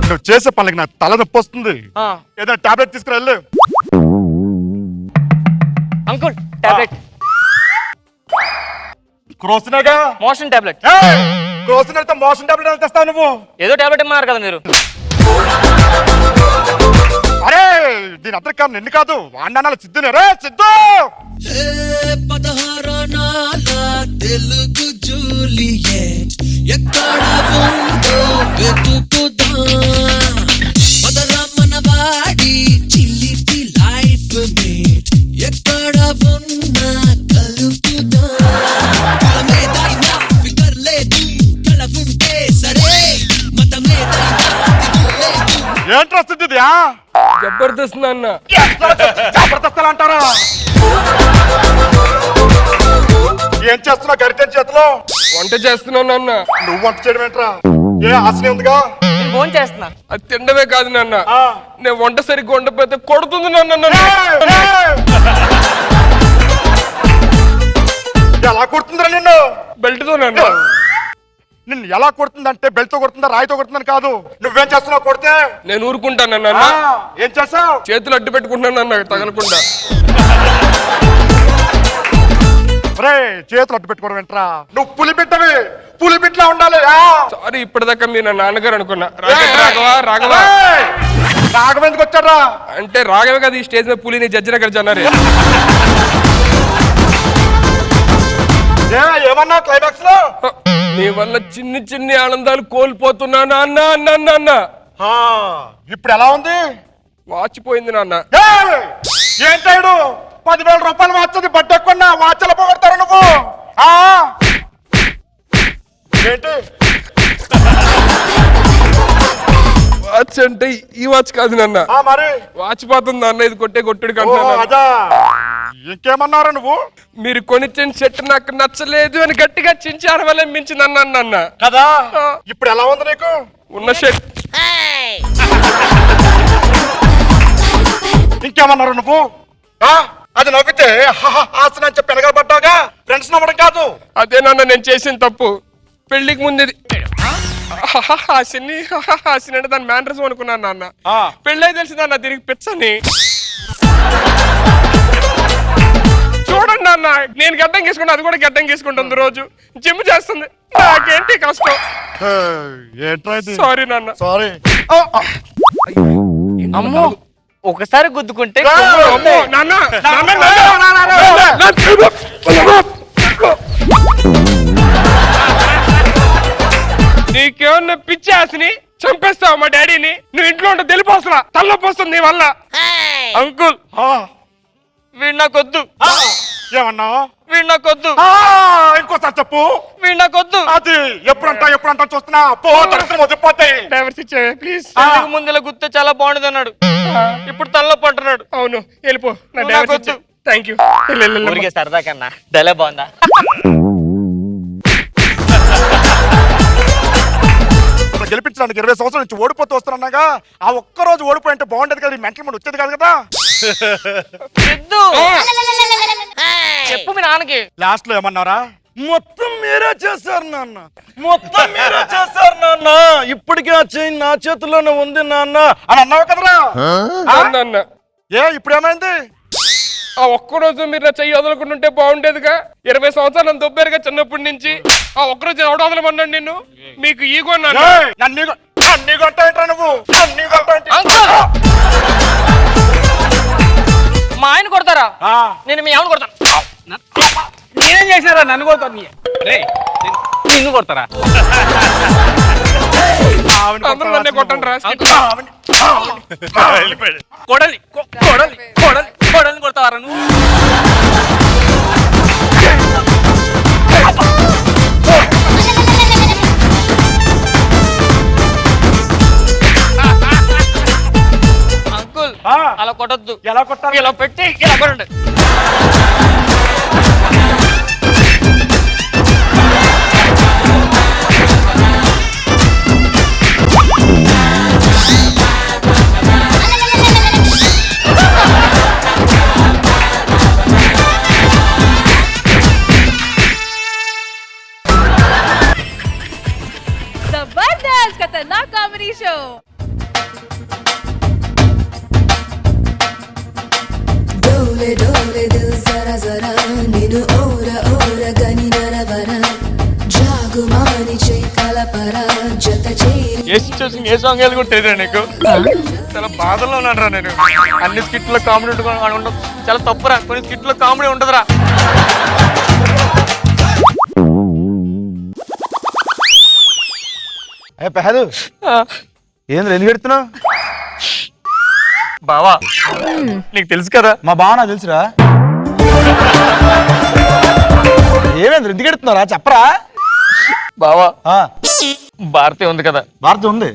Speaker 3: నువ్వు చేసే పనులకి నాకు తల నొప్పి వస్తుంది. ఏదైనా టాబ్లెట్ తీసుకుని వెళ్ళు.
Speaker 4: Uncle tablet.
Speaker 3: క్రోసినేగా
Speaker 4: మోషన్ టాబ్లెట్.
Speaker 3: క్రోసిన్ అయితే మోషన్ టాబ్లెట్ ఎంత తెస్తావు నువ్వు?
Speaker 4: ఏదో టాబ్లెట్ ఇమ్మన్నారు కదా మీరు.
Speaker 3: అరే దీని అద్దరు కాదు నిన్ను కాదు వాడినాల సిద్ధునే. రే సిద్ధు
Speaker 2: 16 తెలుగు జూలియట్ ఎక్కడ ఉందో వెతుకుదా మదరా మనవాడి చిలిపి లైఫ్ మేట్ ఎక్కడ ఉన్నా కలుపుదా కలమేదైనా ఫికర్ లేదు కల ఉంటే సరే మతమేదైనా దిగులేదు.
Speaker 3: ఏంట్రా సిద్ధిది?
Speaker 5: జబర్దస్త్ నాన్న.
Speaker 3: జబర్దస్త్ అంటారా? ఏం చేస్తున్నావు గరిటెన్ చేతిలో?
Speaker 5: వంట చేస్తున్నాను నాన్న.
Speaker 3: నువ్వు వంట చేయడం ఏంట్రా? ఏ ఆశనే ఉందిగా?
Speaker 4: నేను ఫోన్ చేస్తున్నా.
Speaker 5: అది తినడమే కాదు నాన్న, నేను వంట సరిగ్గా వండకపోతే కొడుతుంది నాన్న నన్ను.
Speaker 3: ఎలా కొడుతుందిరా నిన్ను?
Speaker 5: బెల్ట్ తో నాన్న.
Speaker 3: నిన్ను ఎలా కొడుతుందంటే బెల్ట్ తో కొడుతుందా రాయితో కొడుతుందని కాదు. నువ్వేం చేస్తున్నావు కొడితే?
Speaker 5: నేను ఊరుకుంటాను నాన్న.
Speaker 3: ఏం చేస్తావు?
Speaker 5: చేతులు అడ్డు పెట్టుకుంటున్నాను నాన్న తగలకుండా.
Speaker 3: చేతులు అడ్డు పెట్టుకోవడం ఏంట్రా? నువ్వు పులి బిడ్డలా ఉండాలి.
Speaker 5: సారీ ఇప్పటిదాకా మీరు నా నాన్నగారు అనుకున్నా. రాఘవ
Speaker 3: రాఘవ ఎందుకు వచ్చారా?
Speaker 5: అంటే రాఘవే కదా ఈ స్టేజ్ మీద పులిని జడ్జిన కలిసి అన్నారు.
Speaker 3: ఏమన్నా క్లైమాక్స్ లో?
Speaker 5: నీ వల్ల చిన్ని ఆనందాలు కోల్పోతున్నాను అన్న అన్న అన్న అన్న.
Speaker 3: ఇప్పుడు ఎలా ఉంది?
Speaker 5: వాచిపోయింది నాన్న.
Speaker 3: ఏంటాడు 10,000 రూపాయలు వచ్చేది బడ్డ కొన్నా వాచలు పోగొడతారు నువ్వు. ఏంటి
Speaker 5: వాచ్ అంటే ఈ వాచ్ కాదు నాన్న.
Speaker 3: మరి
Speaker 5: వాచిపోతుంది అన్న. ఇది కొట్టుడు కంటే.
Speaker 3: అదా ఇంకేమన్నారా నువ్వు?
Speaker 5: మీరు కొనిచ్చిన షర్ట్ నాకు నచ్చలేదు అని గట్టిగా చించి అరవలే మించింది అన్న
Speaker 3: కదా. ఇప్పుడు ఎలా ఉంది నీకు
Speaker 5: ఉన్న షర్ట్?
Speaker 3: ఇంకేమన్నారు నువ్వు? అది నవ్వితే ఆసన చెప్పి ఎనగబడ్డాగా ఫ్రెండ్స్ నవ్వడం కాదు.
Speaker 5: అదే నాన్న నేను చేసిన తప్పు. పెళ్లికి ముందు హాసిని అంటే దాని మ్యానర్స్ అనుకున్నాను నాన్న. పెళ్ళై తెలిసి నాన్న దీనికి పిచ్చని. చూడండి నాన్న, నేను గడ్డం గీసుకుంటా, అది కూడా గడ్డం గీసుకుంటుంది. రోజు జిమ్ చేస్తుంది. నాకేంటి కష్టం. సారీ నాన్న.
Speaker 3: సారీ.
Speaker 4: అమ్మో ఒకసారి గుద్దుకుంటే
Speaker 5: అమ్మో, నాన్న, నాన్న, నీకేమన్నా పిచ్చి ఆశని చంపేస్తావు మా డాడీని. నువ్వు ఇంట్లో ఉంటే తెలిపోసలా తల్లపోస్తుంది నీ వల్ల.
Speaker 4: అంకుల్ వీడు నాకొద్దు.
Speaker 3: ఏమన్నావు?
Speaker 4: వీడు నాకొద్దు.
Speaker 3: ఇంకోసారి చెప్పు.
Speaker 4: వీడు నాకొద్దు.
Speaker 3: అది ఎప్పుడంటా చూస్తున్నా వదిలిపోతాయి.
Speaker 5: Drivers ఇచ్చేవే please.
Speaker 4: ముందు ఇలా గుర్తు చాలా బాగుండదు అన్నాడు, ఇప్పుడు తలనొప్పి అంటున్నాడు.
Speaker 5: అవును వెళ్ళిపో.
Speaker 4: నాకొద్దు.
Speaker 5: Thank you.
Speaker 4: సరదా కన్నా డైలే బాగుందా?
Speaker 3: గెలిపించడానికి 20 సంవత్సరాల నుంచి ఓడిపోతూ వస్తున్నాగా. ఆ ఒక్కరోజు ఓడిపోయింటే బాగుండేది కదా. మెంటల్ మూడు వచ్చేది కాదు కదా.
Speaker 4: చెప్పు మీ నాన్నకి.
Speaker 3: లాస్ట్ లో ఏమన్నారా? మొత్తం మీరే చేశారు నాన్న, మొత్తం మీరే చేశారు నాన్న. ఇప్పటికీ ఆ చైన్ నా చేతిలోనే ఉంది నాన్న అని అన్నావు కదరా.
Speaker 5: అన్న
Speaker 3: ఏ ఇప్పుడు ఏమైంది?
Speaker 5: ఆ ఒక్కరోజు మీరు నా చెయ్యి వదలకుంటుంటే బాగుండేదిగా. 20 సంవత్సరాలు నన్ను దొబ్బారుగా చిన్నప్పటి నుంచి. ఆ ఒక్కరోజు ఎవడ వదలమన్నాడు నిన్ను? మీకు ఈగో నాన్న.
Speaker 3: నన్ను కొట్టాయంటా నువ్వు, నన్ను కొట్టాయంట.
Speaker 4: మా ఆయన కొడతారా? నేను మీ ఆవిడ కొడతాను.
Speaker 1: నేనేం చేసినారా నన్ను కొడతాను? నిన్ను కొడతారా?
Speaker 5: అందరూ నన్నే కొట్టండి రా.
Speaker 1: కొడలి కొడలి కొడలి కొడలి కొడతావారా నువ్వు?
Speaker 4: అంకుల్ అలా కొట్టద్దు.
Speaker 3: ఎలా కొట్టాలి?
Speaker 4: ఇలా పెట్టి ఇలా కొట్టండి.
Speaker 6: जबरदस्त खतरनाक कॉमेडी शो.
Speaker 7: डोले डोले दिल जरा जरा निनु ओरा ओरा गनी नरवरा जागुमानी चैकल परा जत चेरी
Speaker 4: ఏ సిచ్యువేషన్ ఏ సాంగ్ కూడా తెలియదు నీకు. చాలా బాధల్లో ఉన్నాడురా నేను. అన్ని స్కిట్లో కామెడీ ఉండదు. చాలా తప్పురా, కొన్ని స్కిట్లో కామెడీ ఉండదురా.
Speaker 3: ఏ పెహదు ఏంద్ర ఎందుకు పెడుతున్నావు?
Speaker 4: బావా నీకు తెలుసు కదా.
Speaker 3: మా బావ నాకు తెలుసురా. ఏమేంద్ర ఎందుకు పెడుతున్నారా చెప్పరా?
Speaker 4: బావా
Speaker 3: ఆ,
Speaker 4: భారతి ఉంది కదా,
Speaker 3: భారతి ఉంది.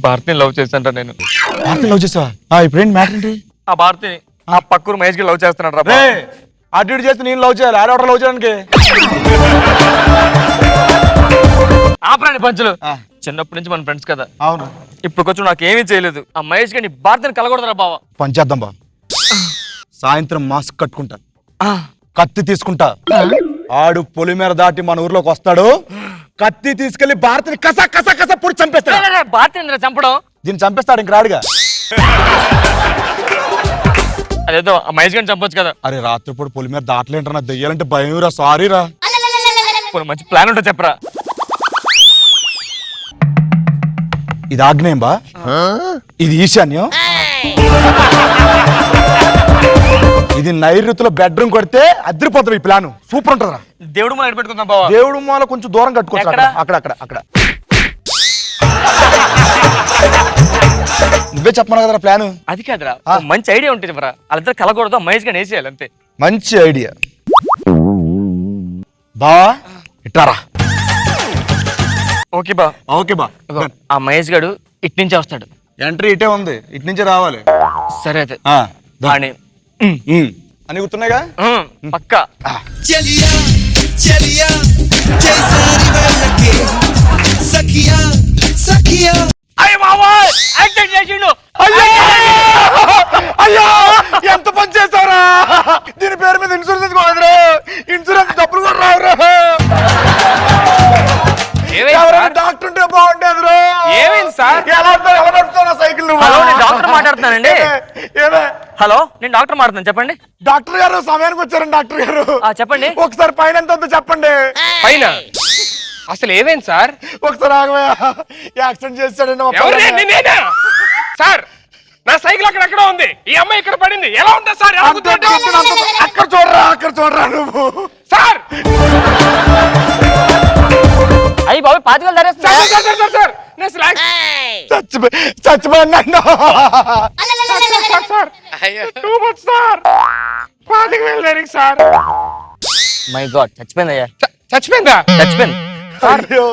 Speaker 4: భారతిని లవ్ చేశాను నేను.
Speaker 3: భారతి లవ్ చేసావా? ఇప్పుడు ఏంటి మ్యాటర్ ఏంటి?
Speaker 4: ఆ భారతిని ఆ పక్కూరు మహేష్ కి లవ్ చేస్తున్నాడు రా.
Speaker 3: రే అటు ఇటు చేస్తే నేను లవ్ చేయాలి, ఆడవటర్ లవ్ చేయడానికి.
Speaker 4: ఆపరాని పంచులు. చిన్నప్పటి నుంచి మన ఫ్రెండ్స్ కదా.
Speaker 3: అవును,
Speaker 4: ఇప్పుడు కొంచెం నాకు ఏమీ చేయలేదు. ఆ మహేష్ గారిని భారతిని కలగొడదురా బావా.
Speaker 3: పంచేద్దాం బా. సాయంత్రం మాస్క్ కట్టుకుంటా, కత్తి తీసుకుంటా. ఆడు పొలిమేర దాటి మన ఊర్లోకి వస్తాడు. కత్తి తీసుకెళ్లి భారతిని కస కస కస పొడి చంపేస్తాడు.
Speaker 4: భారతిని చంపడం,
Speaker 3: దీన్ని చంపేస్తాడు ఇంక రాడుగా.
Speaker 4: అదేదో ఆ మహేష్ గారిని చంపొచ్చు కదా.
Speaker 3: అరే రాత్రిపూట పొలిమేర దాటలేంటారా, నాకు దెయ్యాలంటే భయం రా. సారీ రా.
Speaker 4: మంచి ప్లాన్ ఉంటే చెప్పరా.
Speaker 3: ఇది ఆగ్నేయం బా, ఇది ఈశాన్యం, ఇది నైరుతిలో బెడ్రూమ్ కొడితే అదిరిపోతుంది. ఈ ప్లాన్ సూపర్ ఉంటుందిరా.
Speaker 4: దేవుడు మనం పెట్టుకుందాం బావా.
Speaker 3: దేవుడు మూల కొంచెం దూరం కట్టుకోవచ్చు.
Speaker 4: ఎక్కడ?
Speaker 3: అక్కడ అక్కడ అక్కడ. నువ్వే చెప్పమన్నా కదరా ప్లాన్.
Speaker 4: అది కాదురా, మంచి ఐడియా ఉంటే చెప్పరా. వాళ్ళిద్దరు కలగకూడదు, మహేష్ గారిని వేసేయాలి అంతే.
Speaker 3: మంచి ఐడియా బా. ఇట్టారా.
Speaker 4: ఓకే బా.
Speaker 3: ఓకే బా.
Speaker 4: ఆ మహేష్ గారు ఇటు నుంచి వస్తాడు.
Speaker 3: ఎంట్రీ ఇటే ఉంది, ఇటు నుంచి రావాలి.
Speaker 4: సరే అయితే అని
Speaker 3: అని గుర్తున్నాయిగా.
Speaker 4: పక్కా.
Speaker 2: చలియా చలియా జైసారి వెళ్ళకే సఖియా సఖియా.
Speaker 4: అయ్య బాబా యాక్షన్ చేసిండు.
Speaker 3: అయ్యో ఎంత పని చేశారా? దీని పేరు మీద ఇన్సూరెన్స్ తీసుకోవద్దురా. ఇన్సూరెన్స్ డబ్బులు కూడా రావురా. డాక్టర్ ఉంటే బాగుండేదిరా.
Speaker 5: ఏమైంది సార్?
Speaker 3: ఎలా నడుపుతావు సైకిల్ నువ్వు?
Speaker 4: హలో నేను డాక్టర్ మాట్లాడుతున్నానండి.
Speaker 3: ఏమే?
Speaker 4: హలో నేను డాక్టర్ మాట్లాడుతున్నాను, చెప్పండి.
Speaker 3: డాక్టర్ గారు సమయానికి వచ్చారండి. డాక్టర్ గారు
Speaker 4: చెప్పండి.
Speaker 3: ఒకసారి పైన ఎంత ఉందో చెప్పండి.
Speaker 5: పైన అసలు ఏమైంది సార్?
Speaker 3: ఒకసారి ఆగవయ్యా. యాక్సిడెంట్ చేశాడండి మా
Speaker 5: ఎవరు?
Speaker 3: పిల్లని.
Speaker 5: నేనేనా సార్? నా సైకిల్ అక్కడ ఉంది, ఈ అమ్మాయి ఇక్కడ పడింది. ఎలా ఉందా సార్? ఎలా
Speaker 3: అంతే గుర్తున్నంత. అక్కడ చూడరా, అక్కడ చూడరా నువ్వు.
Speaker 5: సార్
Speaker 4: అయ్యి బాబు పాతికలు ధరేస్తా.
Speaker 5: Sir sir sir sir sir నేను అసలు
Speaker 3: చచ్చిపోయినా
Speaker 5: sir sir too much sir. 25,000 దేనికి సార్?
Speaker 4: మై గాడ్ చచ్చిపోయిందయ్యా.
Speaker 5: చచ్చిపోయిందా?
Speaker 4: చచ్చిపోయింది.
Speaker 3: అయ్యో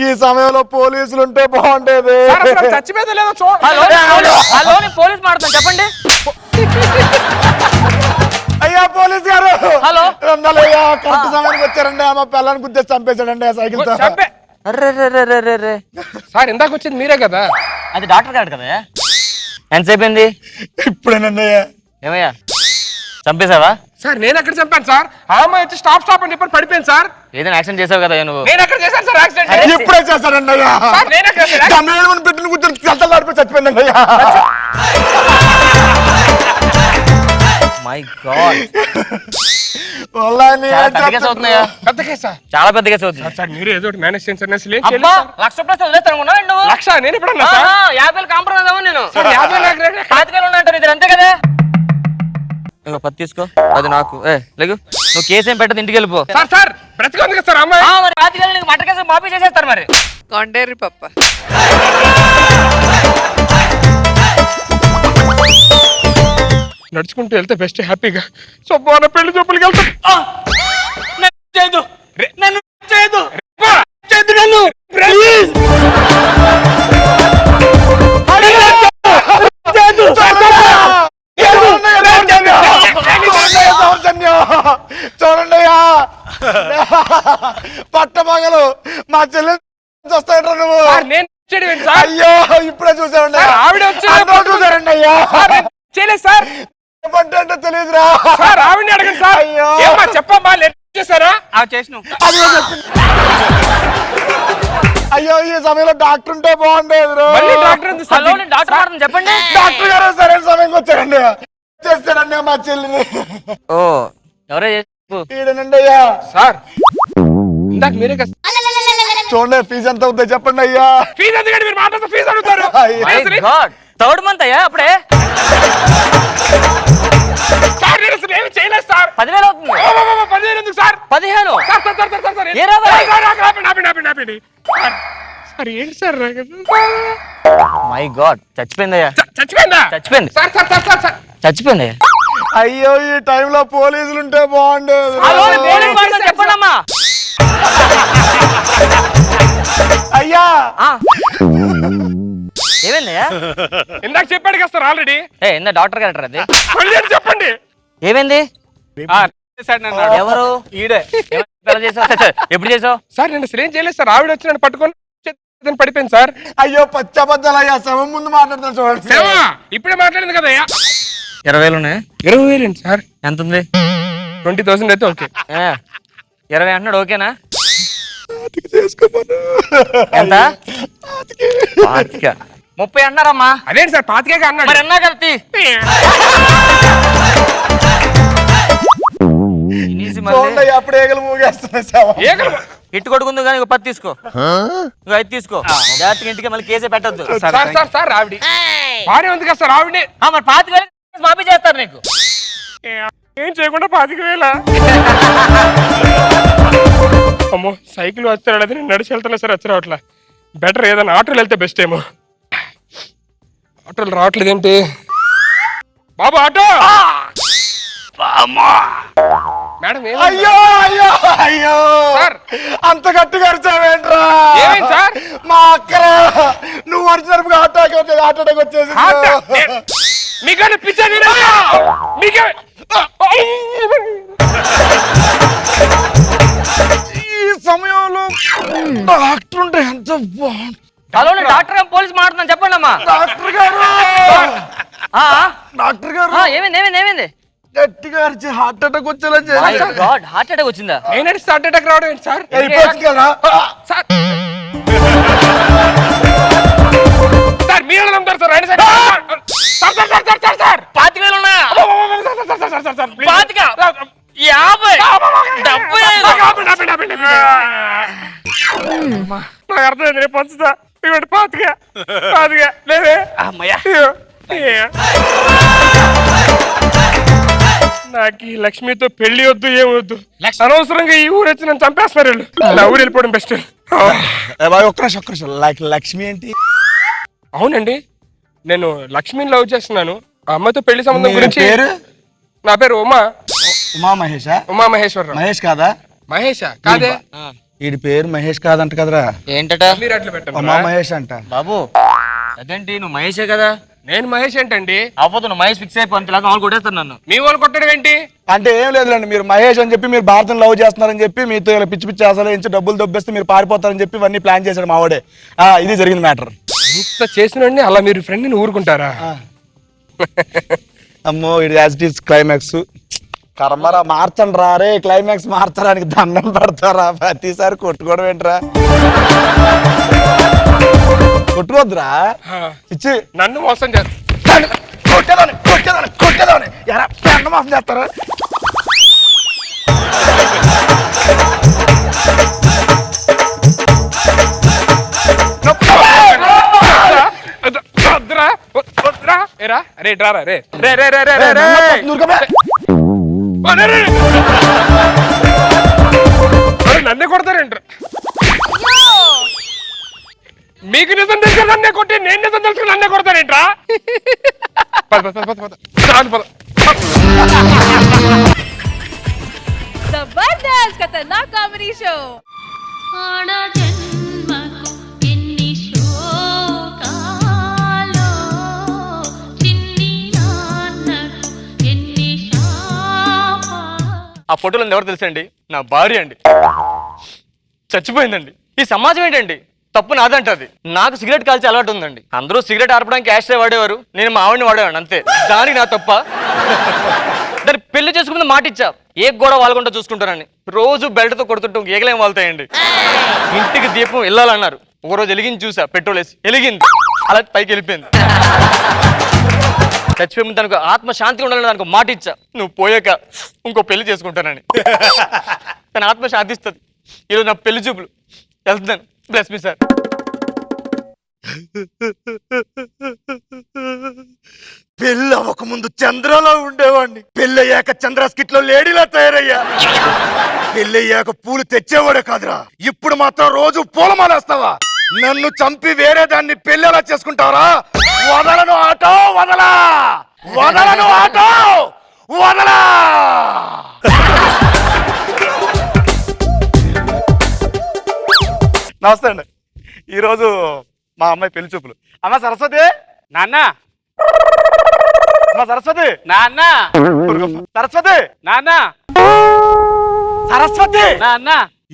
Speaker 3: ఈ సమయంలో పోలీసులు ఉంటే బాగుండేది.
Speaker 5: సార్ అసలు చచ్చిపోయిందా లేదా చూడ.
Speaker 4: హలో హలో నేను పోలీస్ మాట్లాడుతాను, చెప్పండి.
Speaker 3: అయ్యా పోలీస్ గారు.
Speaker 4: హలో.
Speaker 3: అయ్యా కరెక్ట్ సమయానికి వచ్చారండి. మా పిల్లని గుద్దేసి చంపేశాడండి ఆ సైకిల్ తో.
Speaker 5: చంపే
Speaker 4: అర్రే
Speaker 5: సార్ ఇందాక వచ్చింది మీరే కదా?
Speaker 4: అది డాక్టర్ గారు కదా. ఎంతసేపు అయింది?
Speaker 3: ఇప్పుడేనండి.
Speaker 4: ఏమయ్యా చంపేశావా?
Speaker 5: సార్ నేను ఎక్కడ చంపాను సార్? ఆ అమ్మాయి వచ్చి స్టాప్ స్టాప్ అని చెప్పి పడిపోయింది సార్.
Speaker 4: ఏదైనా యాక్షన్ చేసావు కదా నువ్వు.
Speaker 5: నేను ఎక్కడ చేశాను సార్ యాక్సిడెంట్?
Speaker 3: ఇప్పుడే చేశారండి అయ్యా.
Speaker 5: సార్ నేను ఎక్కడ చేశాను?
Speaker 3: గమ్మేమని పెట్టిన కూర్చొని చల్లలు ఆడిపోయి చచ్చిపోయిందండి అయ్యా.
Speaker 4: మై గాడ్,
Speaker 3: వాళ్ళని
Speaker 4: చాలా పెద్ద కేసు అవుతున్నాయా?
Speaker 5: పెద్ద కేసా?
Speaker 4: చాలా పెద్ద కేసు అవుతుంది.
Speaker 5: సార్ మీరు ఏదో ఒకటి మేనేజ్ చేయండి సార్. నేను అసలు ఏం
Speaker 4: అబ్బా,
Speaker 5: చేయలేదు సార్.
Speaker 4: 1,00,000 రూపాయలు వదిలేస్తాను అనుకున్నావా నువ్వు?
Speaker 5: లక్ష నేను ఎప్పుడన్నా సార్?
Speaker 4: 50,000 కాంప్రమైజ్ అవ్వను నేను.
Speaker 5: సార్ 50 నాకు రేట్
Speaker 4: 25,000 ఉన్నట్టు ఇది అంతే కదా. ఇగో 10 తీసుకో, అది నాకు. లేగు, నువ్వు కేసు ఏం పెట్టదు, ఇంటికి వెళ్ళిపో.
Speaker 5: సార్ సార్ బ్రతికుంది కదా సార్ అమ్మాయి?
Speaker 4: మరి 25,000 నీకు మటర్ కేసు మాఫీ చేసేస్తారు మరి.
Speaker 6: కొండేరి పప్ప
Speaker 5: నడుచుకుంటూ వెళ్తే బెస్ట్ హ్యాపీగా. సో మన పెళ్లి చూపులకి వెళ్తాం.
Speaker 1: నన్ను చేయదు
Speaker 5: నన్ను ప్లీజ్.
Speaker 3: చూడండి అయ్యా, పట్టమగలు మా చెల్లె వస్తాయంటారు నువ్వు.
Speaker 5: సార్ నేను చేయడం ఏంటి సార్?
Speaker 3: అయ్యో ఇప్పుడే చూసామండి.
Speaker 5: సార్, ఆవిడ వచ్చి
Speaker 3: చూసారండి అయ్యా.
Speaker 5: చేయలేదు సార్.
Speaker 3: ఏమంటే తెలియదురా
Speaker 5: సార్ ఆవిడని అడగండి సార్.
Speaker 3: అయ్యో.
Speaker 5: ఏమ్మా చెప్పమ్మా, లేట్ చేశారా?
Speaker 1: చేసినావు.
Speaker 3: అయ్యో ఈ సమయంలో డాక్టర్ ఉంటే బాగుండేది.
Speaker 5: మళ్ళీ డాక్టర్ ఎందుకు సార్?
Speaker 4: హలో, నేను డాక్టర్ మాట్లాడుతున్నాను, చెప్పండి.
Speaker 3: డాక్టర్ గారు సరైన సమయంకి వచ్చారండి. చేస్తాడండి మా చెల్లిని.
Speaker 4: ఓ, ఎవరో చెప్పు.
Speaker 3: ఈడనండి అయ్యా.
Speaker 5: సార్ ఇందాక మీరే కదా
Speaker 3: చూడండి ఫీజు ఎంత అవుతుందో చెప్పండి అయ్యా.
Speaker 5: ఫీజు ఎందుకంటే మీరు మాట్లాడుతూ ఫీజు అడుగుతారు.
Speaker 3: అయ్యో.
Speaker 4: మై గాడ్, 3rd మంత్ అయ్యా అప్పుడే.
Speaker 5: సార్ నేను అసలు ఏమి చేయలేదు సార్.
Speaker 4: 10,000 అవుతుంది.
Speaker 5: 10,000 ఎందుకు sir?
Speaker 4: 15.
Speaker 5: Sir sir sir sir sir
Speaker 4: ఏ రాదా?
Speaker 5: సార్, ఆపండి, ఆపండి, ఆపండి, ఆపండి. సార్ ఏంటి సార్
Speaker 4: మై గాడ్, చచ్చిపోయిందయ్యా.
Speaker 5: చచ్చిపోయిందా?
Speaker 4: చచ్చిపోయింది,
Speaker 5: sir sir sir sir sir
Speaker 4: చచ్చిపోయిందయ్యా.
Speaker 3: అయ్యో ఈ టైంలో పోలీసులు ఉంటే బాగుండేది.
Speaker 4: హలో, నేను పోలీస్ మాట్లాడుతున్నాను, చెప్పండి అమ్మా.
Speaker 3: అయ్యా
Speaker 4: ఏమైందయ్యా?
Speaker 5: ఇందాక చెప్పాడు కదా సార్ ఆల్రెడీ.
Speaker 4: ఇందా డాక్టర్ గారు అంటారు అది.
Speaker 5: మళ్ళీ ఏంటి చెప్పండి.
Speaker 4: ఏమైంది?
Speaker 1: చేశాడు నన్ను.
Speaker 4: ఎవరు?
Speaker 1: ఈడే.
Speaker 4: ఎలా చేసావు? ఎప్పుడు చేసావు?
Speaker 5: సార్ నేను అసలు ఏం చేయలేదు సార్. ఆవిడ వచ్చి నన్ను పట్టుకొని పడిపోయింది సార్.
Speaker 3: అయ్యో పచ్చబద్దాలు అయ్యా. శవం ముందు మాట్లాడుతాను చూడండి.
Speaker 5: సేవా ఇప్పుడే మాట్లాడింది కదా
Speaker 4: 20,000 ఉన్నాయి.
Speaker 5: 20,000 ఏంటి సార్?
Speaker 4: ఎంత ఉంది?
Speaker 5: 20,000 అయితే ఓకే.
Speaker 4: 20 అంటున్నాడు, ఓకేనా?
Speaker 3: చేసుకోమను.
Speaker 4: ఎంత? 30 అన్నారమ్మా.
Speaker 5: అదేంటి సార్ 25 అన్నాడు.
Speaker 4: మరి అన్నా కదా తీ.
Speaker 3: చూడండి అయ్యా, అప్పుడు ఏగలు మూగేస్తున్నాయి శవం.
Speaker 4: ఇట్టు కొడుకుంది కానీ 10 తీసుకో, 5 తీసుకో. జాగ్రత్తగా ఇంటికి మళ్ళీ కేసే పెట్టద్దు.
Speaker 5: సార్ సార్ సార్ ఆవిడ బానే ఉంది కదా సార్ ఆవిడే.
Speaker 4: మరి 25,000 మాఫీ చేస్తారు నీకు.
Speaker 5: ఏం చేయకుండా 25,000. అమ్మో సైకిల్ వచ్చాడు, అది నేను నడిచి వెళ్తున్నా సార్. వచ్చి రావట్లా. బెటర్ ఏదైనా ఆటోలు వెళ్తే బెస్ట్ ఏమో. ఆటోలు రావట్లేదు ఏంటి బాబు? Auto madam.
Speaker 3: అయ్యో అయ్యో అయ్యో
Speaker 5: సార్
Speaker 3: అంత గట్టిగా అరిచావేంట్రా?
Speaker 5: ఏమైంది సార్?
Speaker 3: మా అక్కరా నువ్వు అరిచినప్పుడు అటాక్ వచ్చేసి
Speaker 5: మీకన్నా పిచ్చా? మీకే
Speaker 3: ఈ సమయంలో డాక్టర్ ఉంటే ఎంత బాగుంది.
Speaker 4: హలో, నేను డాక్టర్ పోలీస్ మాట్లాడుతున్నాను, చెప్పండి అమ్మా.
Speaker 3: డాక్టర్ గారు డాక్టర్ గారు
Speaker 4: ఏమైంది? ఏమైంది? ఏమైంది?
Speaker 3: గట్టిగా అరిచి హార్ట్ అటాక్ వచ్చేలా
Speaker 4: మై
Speaker 3: చేయాలి.
Speaker 4: గాడ్, హార్ట్ అటాక్ వచ్చిందా?
Speaker 5: నేను హార్ట్ అటాక్ రావడం ఏంటి సార్?
Speaker 3: వెళ్ళిపోవచ్చు కదా
Speaker 5: సార్ సార్ మీరు ఎలా నమ్ముతారు సార్? రండి sir. Sir sir sir sir sir
Speaker 4: 25,000 ఉన్నాయా? 25, 50, 70.
Speaker 5: నాకు అర్థమైంది. రేపు పంచుతా. ఇవ్వండి 25 లేదే. నాకు ఈ లక్ష్మితో పెళ్లి వద్దు, ఏమొద్దు. అనవసరంగా ఈ ఊరు వచ్చి నన్ను చంపేస్తున్నారు వీళ్ళు. నా ఊరు వెళ్ళిపోవడం బెస్ట్.
Speaker 3: ఒక్క నిమిషం లక్ష్మి ఏంటి?
Speaker 5: అవునండి, నేను లక్ష్మిని లవ్ చేస్తున్నాను. ఆ అమ్మాయితో పెళ్లి సంబంధం
Speaker 3: మీ
Speaker 5: గురించి.
Speaker 3: పేరు?
Speaker 5: నా పేరు
Speaker 3: ఉమా మహేషా?
Speaker 5: ఉమా మహేశ్వరరావు.
Speaker 3: మహేష్ కాదా?
Speaker 5: మహేషా కాదే.
Speaker 3: వీడి పేరు మహేష్ కాదంట కదరా?
Speaker 4: ఏంటట?
Speaker 5: మీరు అట్లా పెట్టండి.
Speaker 3: ఉమా మహేష్ అంట.
Speaker 4: బాబు అదేంటి, నువ్వు మహేషే కదా?
Speaker 5: నేను మహేష్ ఏంటండి?
Speaker 4: అవ్వదు, నువ్వు మహేష్ ఫిక్స్ అయిపోయి అంతలాగా వాళ్ళు కొట్టేస్తాను నన్ను.
Speaker 5: మీ వాళ్ళు కొట్టడం ఏంటి?
Speaker 3: అంటే ఏం లేదులేండి, మీరు మహేష్ అని చెప్పి మీరు భారతం లవ్ చేస్తున్నారని చెప్పి మీతో ఇలా పిచ్చి పిచ్చి అసలు ఇంచి డబ్బులు దొబ్బేస్తే మీరు పారిపోతారని చెప్పి ఇవన్నీ ప్లాన్ చేశాడు మావాడే. ఇది జరిగింది మ్యాటర్.
Speaker 5: ఇంత చేసినండి అలా మీరు ఫ్రెండ్ని ఊరుకుంటారా?
Speaker 3: అమ్మో ఇది యాజ్ ఇట్ ఈస్ క్లైమాక్స్. కర్మరా మార్చండి రా రే, క్లైమాక్స్ మార్చడానికి దండం పెడతారా ప్రతిసారి కొట్టుకోవడం ఏంట్రా? కొట్టుకోవద్దురా ఇచ్చి
Speaker 5: నన్ను మోసం చేస్తా
Speaker 3: కొట్టేదాన్ని ఎరా పెండ మోసం చేస్తారా?
Speaker 5: నన్నే కొడతారేంట్రా? మీకు నిజం తెలుసు నన్నే కొట్టి, నేను నిజం తెలుసు నన్నే కొడతారేంట్రా?
Speaker 6: जबरदस्त खतरनाक कॉमेडी शो
Speaker 4: ఆ ఫోటోలో ఎవరు తెలుసండి? నా భార్య అండి, చచ్చిపోయిందండి. ఈ సమాజం ఏంటండి? తప్పు నాదంటది. నాకు సిగరెట్ కాల్చే అలవాటు ఉందండి. అందరూ సిగరెట్ ఆర్పడానికి యాష్ వాడేవారు, నేను మా ఆవిడని వాడేవాడిని అంతే. దానికి నా తప్ప? దాన్ని పెళ్లి చేసుకుని మాట ఇచ్చా, ఏ గోడ వాళ్ళకుండా చూసుకుంటారని. రోజు బెల్ట్తో కొడుతుంటూ ఏగలేం వాళ్తాయండి. ఇంటికి దీపం వెళ్ళాలన్నారు, ఒకరోజు వెలిగించి చూసా, పెట్రోల్ వేసి వెలిగింది, అలా పైకి వెళ్ళిపోయింది. చచ్చిపోయి దానికి ఆత్మ శాంతిగా ఉండాలని దానికి మాట ఇచ్చా, నువ్వు పోయాక ఇంకో పెళ్లి చేసుకుంటానని. తన ఆత్మ శాంతిస్తుంది. ఈరోజు నా పెళ్లి చూపులు, వెళ్తున్నాను. Bless me sir.
Speaker 3: పెళ్ళి అవ్వక ముందు చంద్రలో ఉండేవాడిని, పెళ్ళయ్యాక చంద్ర స్కిట్ లో లేడీలా తయారయ్యా. పెళ్ళయ్యాక పూలు తెచ్చేవాడే కాదురా, ఇప్పుడు మాత్రం రోజు పూలమాలేస్తావా? నన్ను చంపి వేరే దాన్ని పెళ్లి ఎలా చేసుకుంటావరా? వదలను ఆటో, వదలా వదలను ఆటో, వదలా. నమస్తే అండి. ఈరోజు మా అమ్మాయి పెళ్లి చూపులు. అమ్మ సరస్వతి,
Speaker 1: నాన్న
Speaker 3: అమ్మ సరస్వతి,
Speaker 1: నాన్న
Speaker 3: సరస్వతి,
Speaker 1: నాన్న
Speaker 3: సరస్వతి.
Speaker 1: నాన్న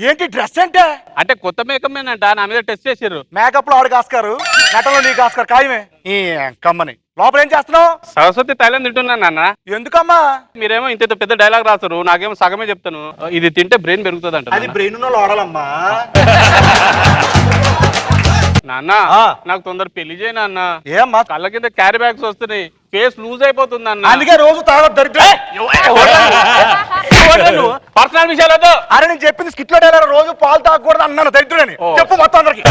Speaker 3: ఏంటి డ్రెస్ అంటే?
Speaker 1: అంటే కొత్త మేకప్ మేనంట, నా మీద టెస్ట్ చేసిర్రు.
Speaker 3: మేకప్ లో ఆవిడకి ఆస్కారు, నటనలో నీకు ఆస్కారు ఖాయమే. ఈ కమ్మని లోపల ఏం చేస్తున్నావు?
Speaker 1: సరస్వతి తైలం తింటున్నాను నాన్న.
Speaker 3: ఎందుకమ్మా?
Speaker 1: మీరేమో ఇంత పెద్ద డైలాగ్ రాస్తారు, నాకేమో సగమే చెప్తాను. ఇది తింటే బ్రెయిన్ పెరుగుతుంది అంట.
Speaker 3: అది బ్రెయిన్ ఉన్న వాడాలమ్మా.
Speaker 1: నాన్న నాకు తొందర పెళ్లి చేయి నాన్న.
Speaker 3: ఏమ్మా?
Speaker 1: కళ్ళ కింద క్యారీ బ్యాగ్స్ వస్తున్నాయి, ఫేస్ లూజ్ అయిపోతుంది అన్న.
Speaker 3: అందుకే రోజు తాగొద్దు.
Speaker 1: పర్సనల్ విషయాలతో.
Speaker 3: అరే నేను చెప్పింది స్కిట్ లో డైలాగ్, రోజు పాలు తాగకూడదు అన్నాను దరిద్రుడని. చెప్పు మొత్తం అందరికి.